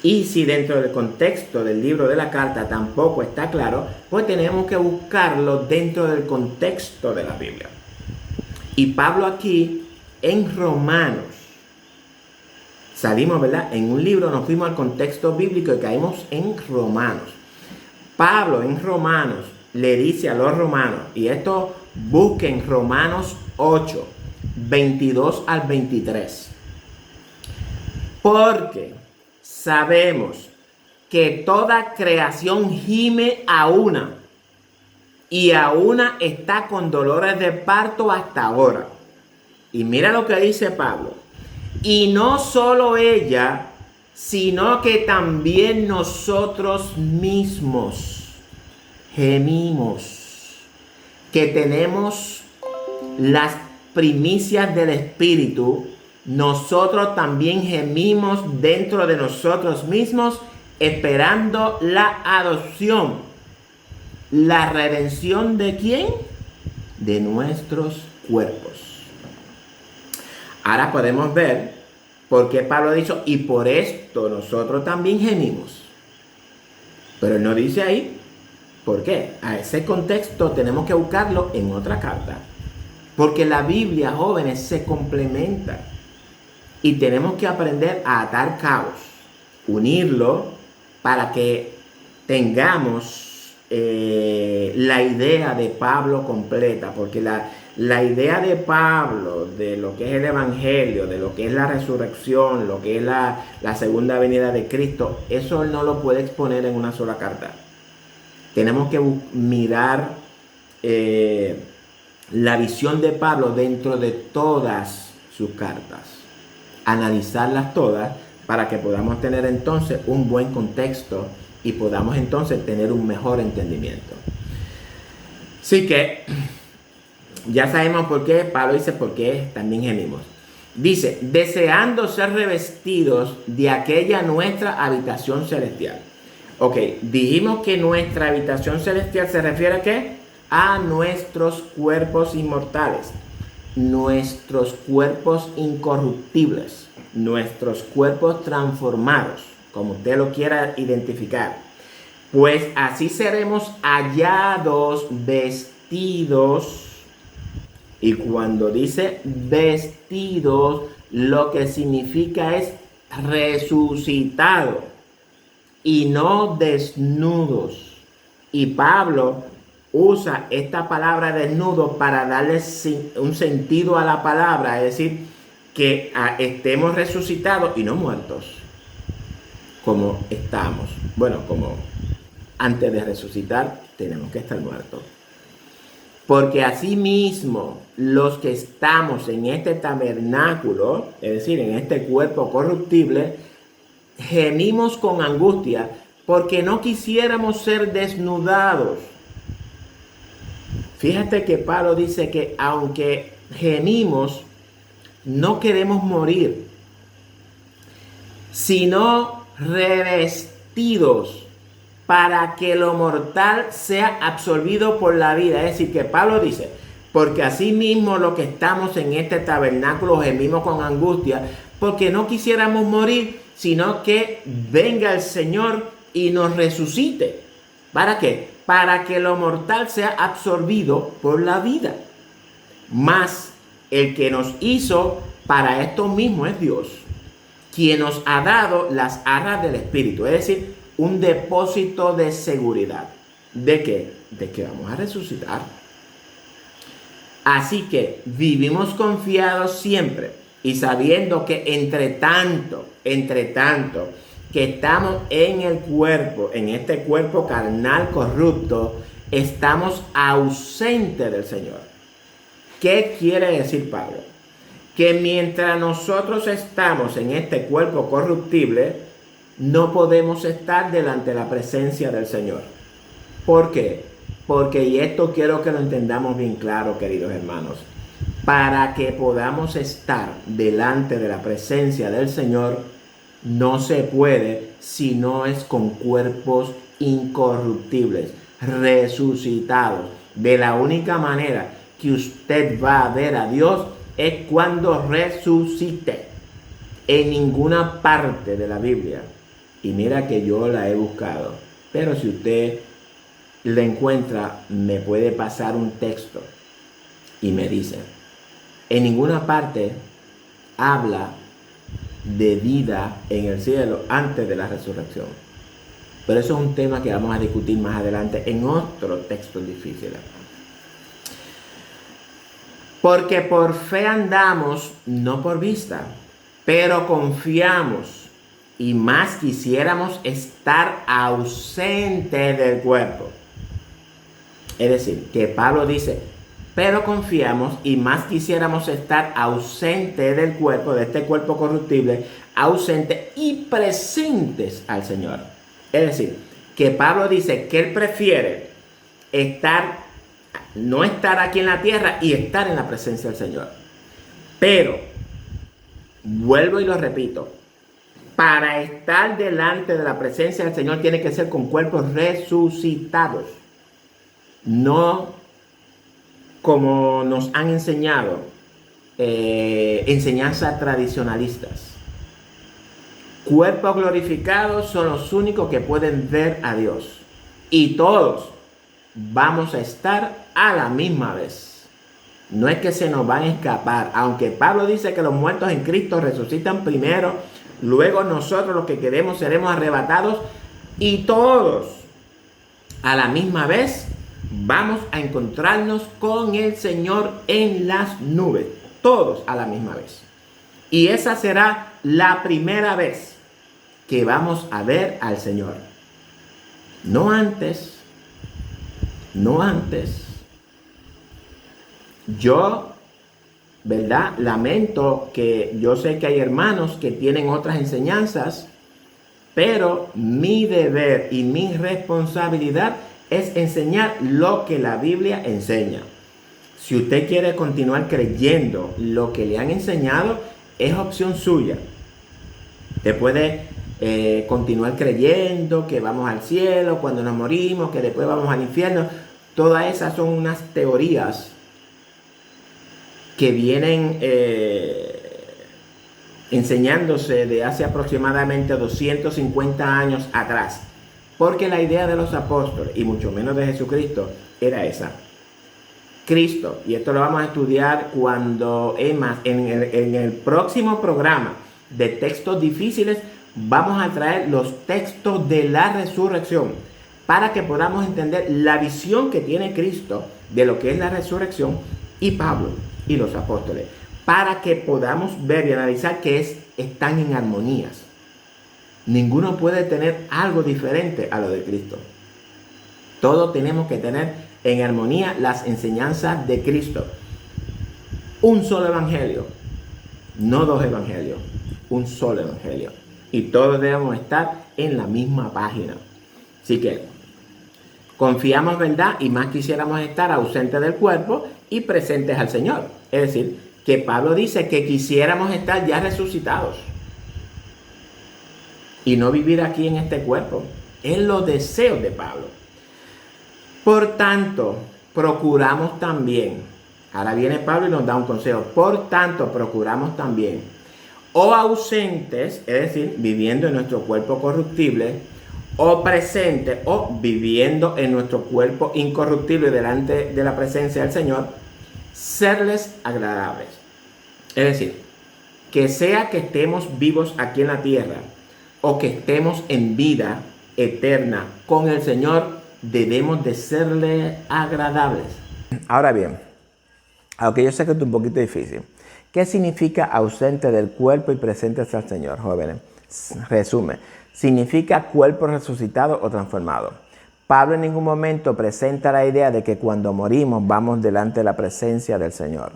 Y si dentro del contexto del libro de la carta tampoco está claro, pues tenemos que buscarlo dentro del contexto de la Biblia. Y Pablo aquí en Romanos, salimos, ¿verdad? En un libro nos fuimos al contexto bíblico y caímos en Romanos. Pablo en Romanos le dice a los romanos, y esto busquen Romanos 8, 22 al 23. Porque sabemos que toda creación gime a una, y a una está con dolores de parto hasta ahora. Y mira lo que dice Pablo. Y no solo ella, sino que también nosotros mismos gemimos, que tenemos las primicias del Espíritu. Nosotros también gemimos dentro de nosotros mismos, esperando la adopción. ¿La redención de quién? De nuestros cuerpos. Ahora podemos ver por qué Pablo dijo, y por esto nosotros también gemimos. Pero él no dice ahí por qué. A ese contexto tenemos que buscarlo en otra carta. Porque la Biblia, jóvenes, se complementa. Y tenemos que aprender a atar cabos, unirlo para que tengamos la idea de Pablo completa. Porque la idea de Pablo de lo que es el Evangelio, de lo que es la resurrección, lo que es la segunda venida de Cristo, eso él no lo puede exponer en una sola carta. Tenemos que mirar la visión de Pablo dentro de todas sus cartas. Analizarlas todas para que podamos tener entonces un buen contexto y podamos entonces tener un mejor entendimiento. Así que ya sabemos por qué Pablo dice por qué también gemimos. Dice, deseando ser revestidos de aquella nuestra habitación celestial. Ok, dijimos que nuestra habitación celestial se refiere a ¿qué? A nuestros cuerpos inmortales, nuestros cuerpos incorruptibles, nuestros cuerpos transformados, como usted lo quiera identificar. Pues así seremos hallados vestidos. Y cuando dice vestidos, lo que significa es resucitado y no desnudos. Y Pablo usa esta palabra desnudo para darle un sentido a la palabra, es decir, que estemos resucitados y no muertos, como estamos. Bueno, como antes de resucitar tenemos que estar muertos. Porque asimismo los que estamos en este tabernáculo, es decir, en este cuerpo corruptible, gemimos con angustia porque no quisiéramos ser desnudados. Fíjate que Pablo dice que aunque gemimos, no queremos morir, sino revestidos para que lo mortal sea absorbido por la vida. Es decir, que Pablo dice, porque así mismo los que estamos en este tabernáculo gemimos con angustia, porque no quisiéramos morir, sino que venga el Señor y nos resucite. ¿Para qué? Para que lo mortal sea absorbido por la vida. Mas el que nos hizo para esto mismo es Dios, quien nos ha dado las arras del Espíritu, es decir, un depósito de seguridad. ¿De qué? De que vamos a resucitar. Así que vivimos confiados siempre y sabiendo que entre tanto, que estamos en el cuerpo, en este cuerpo carnal corrupto, estamos ausentes del Señor. ¿Qué quiere decir Pablo? Que mientras nosotros estamos en este cuerpo corruptible, no podemos estar delante de la presencia del Señor. ¿Por qué? Porque, y esto quiero que lo entendamos bien claro, queridos hermanos, para que podamos estar delante de la presencia del Señor, no se puede si no es con cuerpos incorruptibles, resucitados. De la única manera que usted va a ver a Dios es cuando resucite. En ninguna parte de la Biblia, y mira que yo la he buscado, pero si usted la encuentra, me puede pasar un texto y me dice, en ninguna parte habla de vida en el cielo antes de la resurrección. Pero eso es un tema que vamos a discutir más adelante en otro texto difícil. Porque por fe andamos, no por vista, pero confiamos y más quisiéramos estar ausentes del cuerpo. Es decir, que Pablo dice, pero confiamos y más quisiéramos estar ausentes del cuerpo, de este cuerpo corruptible, ausentes y presentes al Señor. Es decir, que Pablo dice que él prefiere no estar aquí en la tierra y estar en la presencia del Señor. Pero, vuelvo y lo repito, para estar delante de la presencia del Señor tiene que ser con cuerpos resucitados. No como nos han enseñado enseñanzas tradicionalistas. Cuerpos glorificados son los únicos que pueden ver a Dios. Y todos vamos a estar a la misma vez. No es que se nos van a escapar. Aunque Pablo dice que los muertos en Cristo resucitan primero, luego nosotros los que queremos seremos arrebatados y todos a la misma vez vamos a encontrarnos con el Señor en las nubes. Todos a la misma vez. Y esa será la primera vez que vamos a ver al Señor. No antes. No antes. Yo, ¿verdad? Lamento que yo sé que hay hermanos que tienen otras enseñanzas, pero mi deber y mi responsabilidad es enseñar lo que la Biblia enseña. Si usted quiere continuar creyendo lo que le han enseñado, es opción suya. Usted puede continuar creyendo que vamos al cielo cuando nos morimos, que después vamos al infierno. Todas esas son unas teorías que vienen enseñándose de hace aproximadamente 250 años atrás. Porque la idea de los apóstoles, y mucho menos de Jesucristo, era esa. Cristo, y esto lo vamos a estudiar cuando en el próximo programa de textos difíciles, vamos a traer los textos de la resurrección. para que podamos entender la visión que tiene Cristo de lo que es la resurrección y Pablo y los apóstoles, para que podamos ver y analizar que están en armonías. Ninguno puede tener algo diferente a lo de Cristo. Todos tenemos que tener en armonía las enseñanzas de Cristo. Un solo evangelio, no dos evangelios, un solo evangelio. Y todos debemos estar en la misma página. Así que confiamos, ¿verdad? Y más quisiéramos estar ausentes del cuerpo y presentes al Señor. Es decir, que Pablo dice que quisiéramos estar ya resucitados y no vivir aquí en este cuerpo. Es los deseos de Pablo. Por tanto, procuramos también, ahora viene Pablo y nos da un consejo, por tanto, procuramos también, o ausentes, es decir, viviendo en nuestro cuerpo corruptible, o presentes, o viviendo en nuestro cuerpo incorruptible delante de la presencia del Señor, serles agradables. Es decir, que sea que estemos vivos aquí en la tierra, o que estemos en vida eterna con el Señor, debemos de serle agradables. Ahora bien, aunque yo sé que esto es un poquito difícil, ¿qué significa ausente del cuerpo y presentes al Señor, jóvenes? Resume, significa cuerpo resucitado o transformado. Pablo en ningún momento presenta la idea de que cuando morimos vamos delante de la presencia del Señor.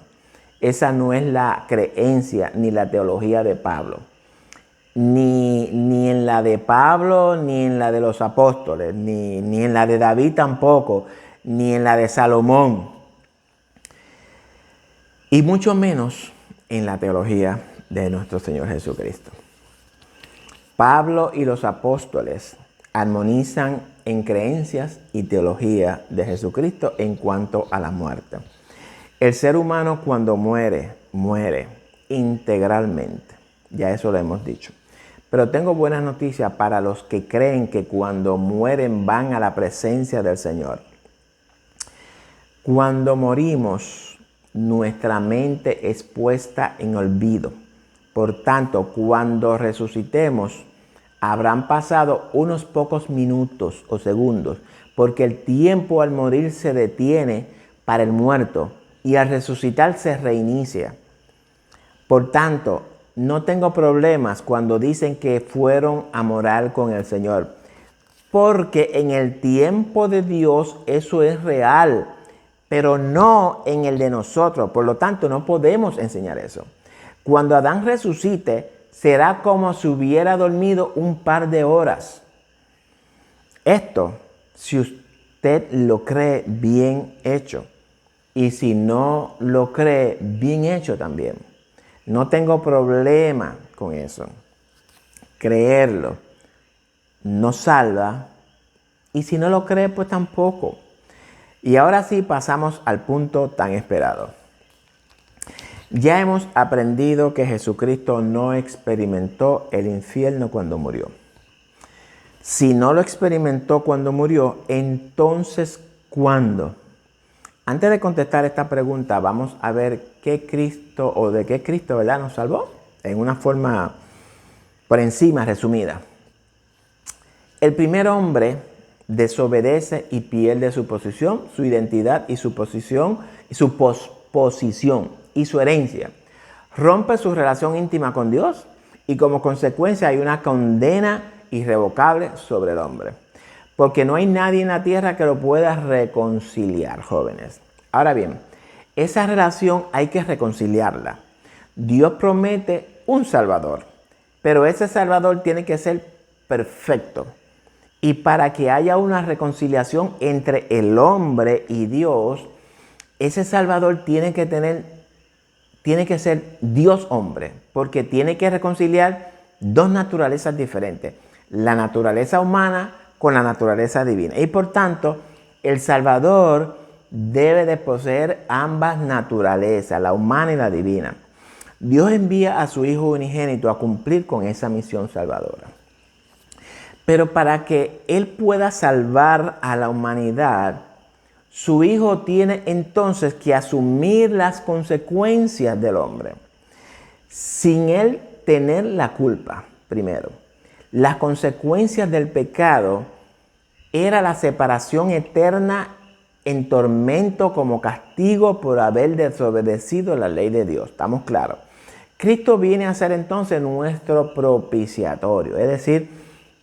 Esa no es la creencia ni la teología de Pablo. Ni en la de Pablo, ni en la de los apóstoles, ni en la de David tampoco, ni en la de Salomón. Y mucho menos en la teología de nuestro Señor Jesucristo. Pablo y los apóstoles armonizan en creencias y teología de Jesucristo en cuanto a la muerte. El ser humano cuando muere, muere integralmente. Ya eso lo hemos dicho. Pero tengo buenas noticias para los que creen que cuando mueren van a la presencia del Señor. Cuando morimos, nuestra mente es puesta en olvido. Por tanto, cuando resucitemos, habrán pasado unos pocos minutos o segundos, porque el tiempo al morir se detiene para el muerto y al resucitar se reinicia. Por tanto, no tengo problemas cuando dicen que fueron a morar con el Señor, porque en el tiempo de Dios eso es real, pero no en el de nosotros. Por lo tanto, no podemos enseñar eso. Cuando Adán resucite, será como si hubiera dormido un par de horas. Esto, si usted lo cree, bien hecho. Y si no lo cree, bien hecho también. No tengo problema con eso. Creerlo no salva. Y si no lo cree, pues tampoco. Y ahora sí pasamos al punto tan esperado. Ya hemos aprendido que Jesucristo no experimentó el infierno cuando murió. Si no lo experimentó cuando murió, entonces ¿cuándo? Antes de contestar esta pregunta, vamos a ver qué Cristo o de qué Cristo, ¿verdad?, nos salvó en una forma por encima resumida. El primer hombre desobedece y pierde su posición, su identidad y su posición, su posposición y su herencia. Rompe su relación íntima con Dios y como consecuencia hay una condena irrevocable sobre el hombre. Porque no hay nadie en la tierra que lo pueda reconciliar, jóvenes. Ahora bien, esa relación hay que reconciliarla. Dios promete un Salvador, pero ese Salvador tiene que ser perfecto. Y para que haya una reconciliación entre el hombre y Dios, ese Salvador tiene que ser Dios hombre, porque tiene que reconciliar dos naturalezas diferentes, la naturaleza humana con la naturaleza divina. Y por tanto, el Salvador debe de poseer ambas naturalezas, la humana y la divina. Dios envía a su Hijo unigénito a cumplir con esa misión salvadora. Pero para que Él pueda salvar a la humanidad, su Hijo tiene entonces que asumir las consecuencias del hombre, sin Él tener la culpa, primero. Las consecuencias del pecado era la separación eterna en tormento como castigo por haber desobedecido la ley de Dios. ¿Estamos claros? Cristo viene a ser entonces nuestro propiciatorio, es decir,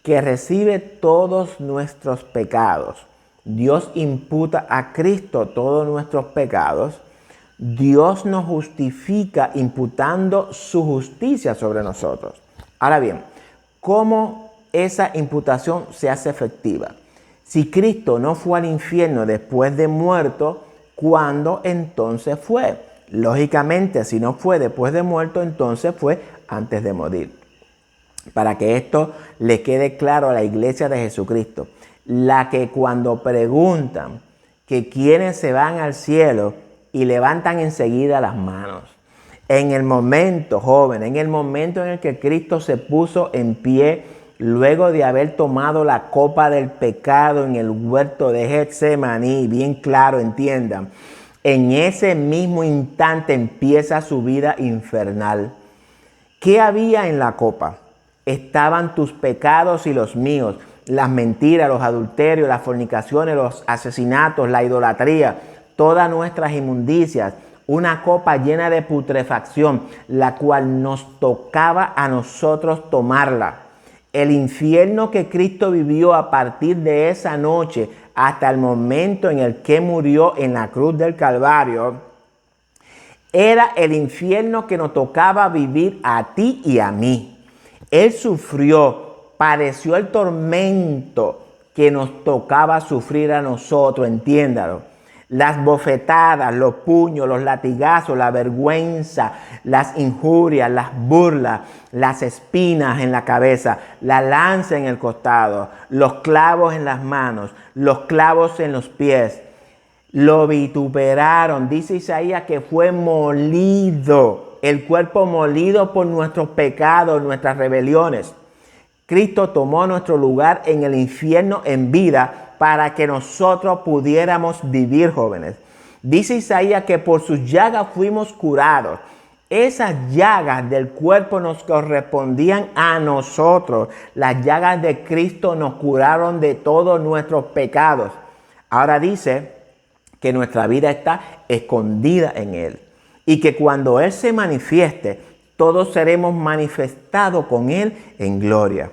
que recibe todos nuestros pecados. Dios imputa a Cristo todos nuestros pecados. Dios nos justifica imputando su justicia sobre nosotros. Ahora bien, ¿cómo esa imputación se hace efectiva? Si Cristo no fue al infierno después de muerto, ¿cuándo entonces fue? Lógicamente, si no fue después de muerto, entonces fue antes de morir. Para que esto le quede claro a la iglesia de Jesucristo, la que cuando preguntan que quiénes se van al cielo y levantan enseguida las manos. En el momento, joven, en el momento en el que Cristo se puso en pie, luego de haber tomado la copa del pecado en el huerto de Getsemaní, bien claro, entiendan, en ese mismo instante empieza su vida infernal. ¿Qué había en la copa? Estaban tus pecados y los míos, las mentiras, los adulterios, las fornicaciones, los asesinatos, la idolatría, todas nuestras inmundicias, una copa llena de putrefacción, la cual nos tocaba a nosotros tomarla. El infierno que Cristo vivió a partir de esa noche hasta el momento en el que murió en la cruz del Calvario, era el infierno que nos tocaba vivir a ti y a mí. Él sufrió, padeció el tormento que nos tocaba sufrir a nosotros, entiéndalo. Las bofetadas, los puños, los latigazos, la vergüenza, las injurias, las burlas, las espinas en la cabeza, la lanza en el costado, los clavos en las manos, los clavos en los pies. Lo vituperaron, dice Isaías que fue molido, el cuerpo molido por nuestros pecados, nuestras rebeliones. Cristo tomó nuestro lugar en el infierno en vida para que nosotros pudiéramos vivir, jóvenes. Dice Isaías que por sus llagas fuimos curados. Esas llagas del cuerpo nos correspondían a nosotros. Las llagas de Cristo nos curaron de todos nuestros pecados. Ahora dice que nuestra vida está escondida en Él y que cuando Él se manifieste, todos seremos manifestados con Él en gloria.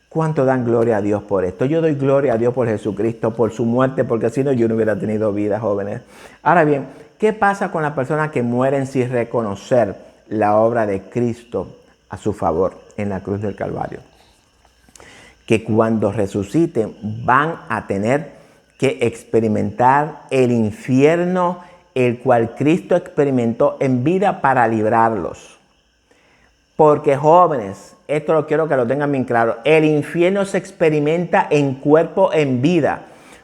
¿Cuánto dan gloria a Dios por esto? Yo doy gloria a Dios por Jesucristo, por su muerte, porque si no yo no hubiera tenido vida, jóvenes. Ahora bien, ¿qué pasa con las personas que mueren sin reconocer la obra de Cristo a su favor en la cruz del Calvario? Que cuando resuciten van a tener que experimentar el infierno, el cual Cristo experimentó en vida para librarlos. Porque jóvenes, esto lo quiero que lo tengan bien claro, el infierno se experimenta en cuerpo, en vida,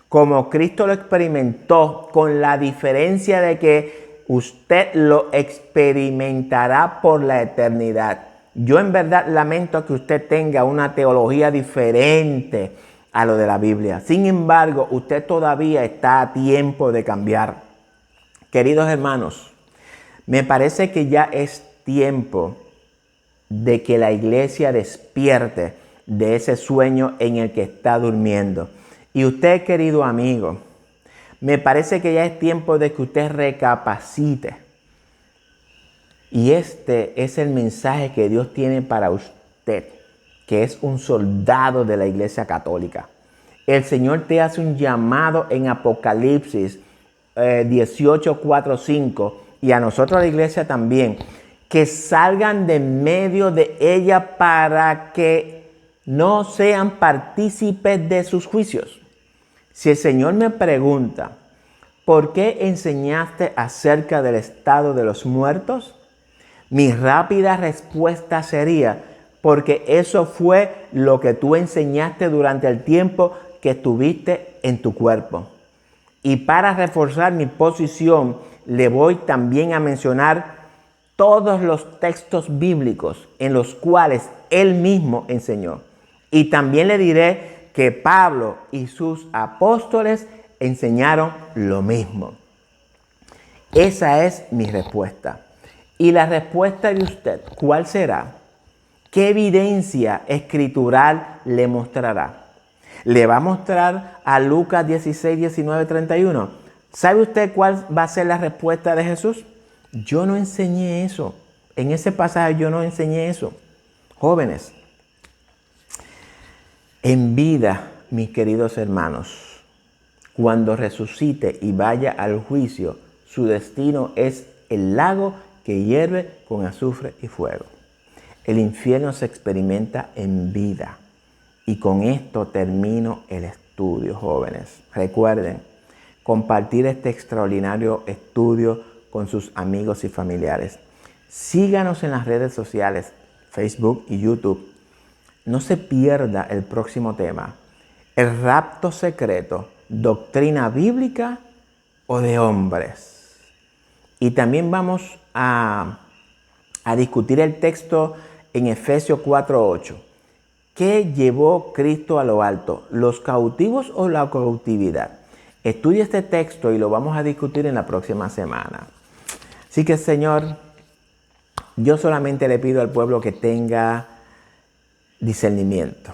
como Cristo lo experimentó, con la diferencia de que usted lo experimentará por la eternidad. Yo en verdad lamento que usted tenga una teología diferente a lo de la Biblia. Sin embargo, usted todavía está a tiempo de cambiar. Queridos hermanos, me parece que ya es tiempo de que la iglesia despierte de ese sueño en el que está durmiendo. Y usted, querido amigo, me parece que ya es tiempo de que usted recapacite. Y este es el mensaje que Dios tiene para usted, que es un soldado de la Iglesia Católica. El Señor te hace un llamado en Apocalipsis 18, 4, 5, y a nosotros la iglesia también, que salgan de medio de ella para que no sean partícipes de sus juicios. Si el Señor me pregunta, ¿por qué enseñaste acerca del estado de los muertos? Mi rápida respuesta sería, porque eso fue lo que tú enseñaste durante el tiempo que estuviste en tu cuerpo. Y para reforzar mi posición, le voy también a mencionar todos los textos bíblicos en los cuales él mismo enseñó. Y también le diré que Pablo y sus apóstoles enseñaron lo mismo. Esa es mi respuesta. Y la respuesta de usted, ¿cuál será? ¿Qué evidencia escritural le mostrará? Le va a mostrar a Lucas 16, 19, 31. ¿Sabe usted cuál va a ser la respuesta de Jesús? Yo no enseñé eso. En ese pasaje yo no enseñé eso. Jóvenes, en vida, mis queridos hermanos, cuando resucite y vaya al juicio, su destino es el lago que hierve con azufre y fuego. El infierno se experimenta en vida. Y con esto termino el estudio, jóvenes. Recuerden, compartir este extraordinario estudio con sus amigos y familiares. Síganos en las redes sociales, Facebook y YouTube. No se pierda el próximo tema. El rapto secreto, doctrina bíblica o de hombres. Y también vamos a discutir el texto en Efesios 4:8. ¿Qué llevó Cristo a lo alto? ¿Los cautivos o la cautividad? Estudia este texto y lo vamos a discutir en la próxima semana. Así que, Señor, yo solamente le pido al pueblo que tenga discernimiento.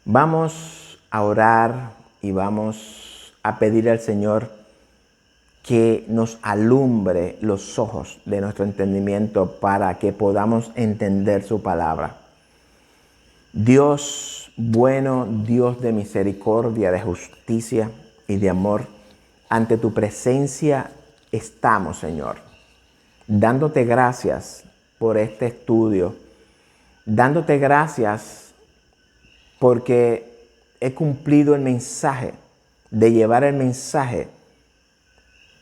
Vamos a orar y vamos a pedirle al Señor que nos alumbre los ojos de nuestro entendimiento para que podamos entender su palabra. Dios bueno, Dios de misericordia, de justicia y de amor, ante tu presencia estamos, Señor, dándote gracias por este estudio, dándote gracias porque he cumplido el mensaje, de llevar el mensaje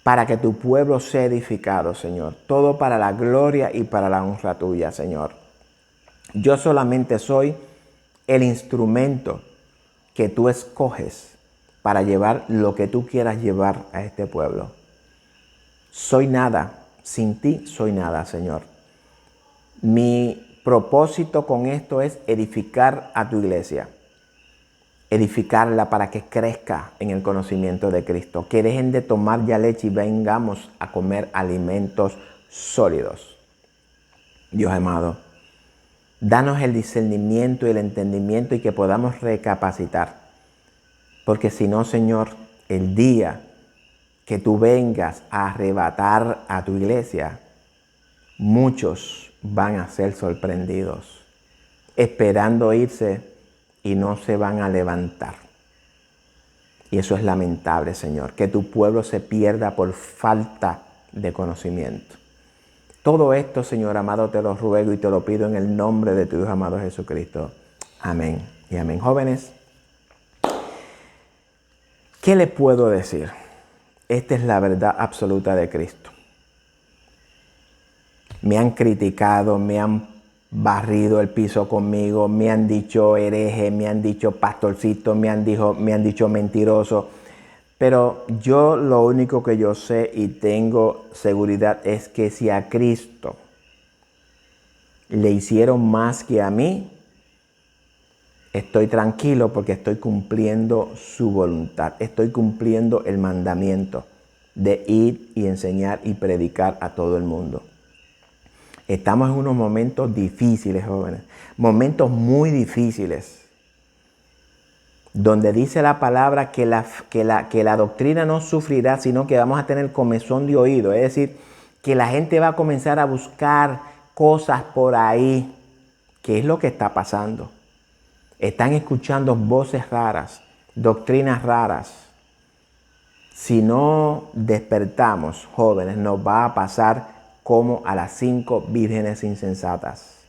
para que tu pueblo sea edificado, Señor. Todo para la gloria y para la honra tuya, Señor. Yo solamente soy el instrumento que tú escoges para llevar lo que tú quieras llevar a este pueblo. Soy nada, sin ti soy nada, Señor. Mi propósito con esto es edificar a tu iglesia, edificarla para que crezca en el conocimiento de Cristo, que dejen de tomar ya leche y vengamos a comer alimentos sólidos. Dios amado, danos el discernimiento y el entendimiento y que podamos recapacitar. Porque si no, Señor, el día que tú vengas a arrebatar a tu iglesia, muchos van a ser sorprendidos, esperando irse y no se van a levantar. Y eso es lamentable, Señor, que tu pueblo se pierda por falta de conocimiento. Todo esto, Señor amado, te lo ruego y te lo pido en el nombre de tu Hijo amado Jesucristo. Amén y amén. Jóvenes, ¿qué les puedo decir? Esta es la verdad absoluta de Cristo. Me han criticado, me han barrido el piso conmigo, me han dicho hereje, me han dicho pastorcito, me han dicho mentiroso. Pero yo lo único que yo sé y tengo seguridad es que si a Cristo le hicieron más que a mí, estoy tranquilo porque estoy cumpliendo su voluntad. Estoy cumpliendo el mandamiento de ir y enseñar y predicar a todo el mundo. Estamos en unos momentos difíciles, jóvenes. Momentos muy difíciles. Donde dice la palabra que la doctrina no sufrirá, sino que vamos a tener comezón de oído. Es decir, que la gente va a comenzar a buscar cosas por ahí. ¿Qué es lo que está pasando? Están escuchando voces raras, doctrinas raras. Si no despertamos, jóvenes, nos va a pasar como a las 5 vírgenes insensatas.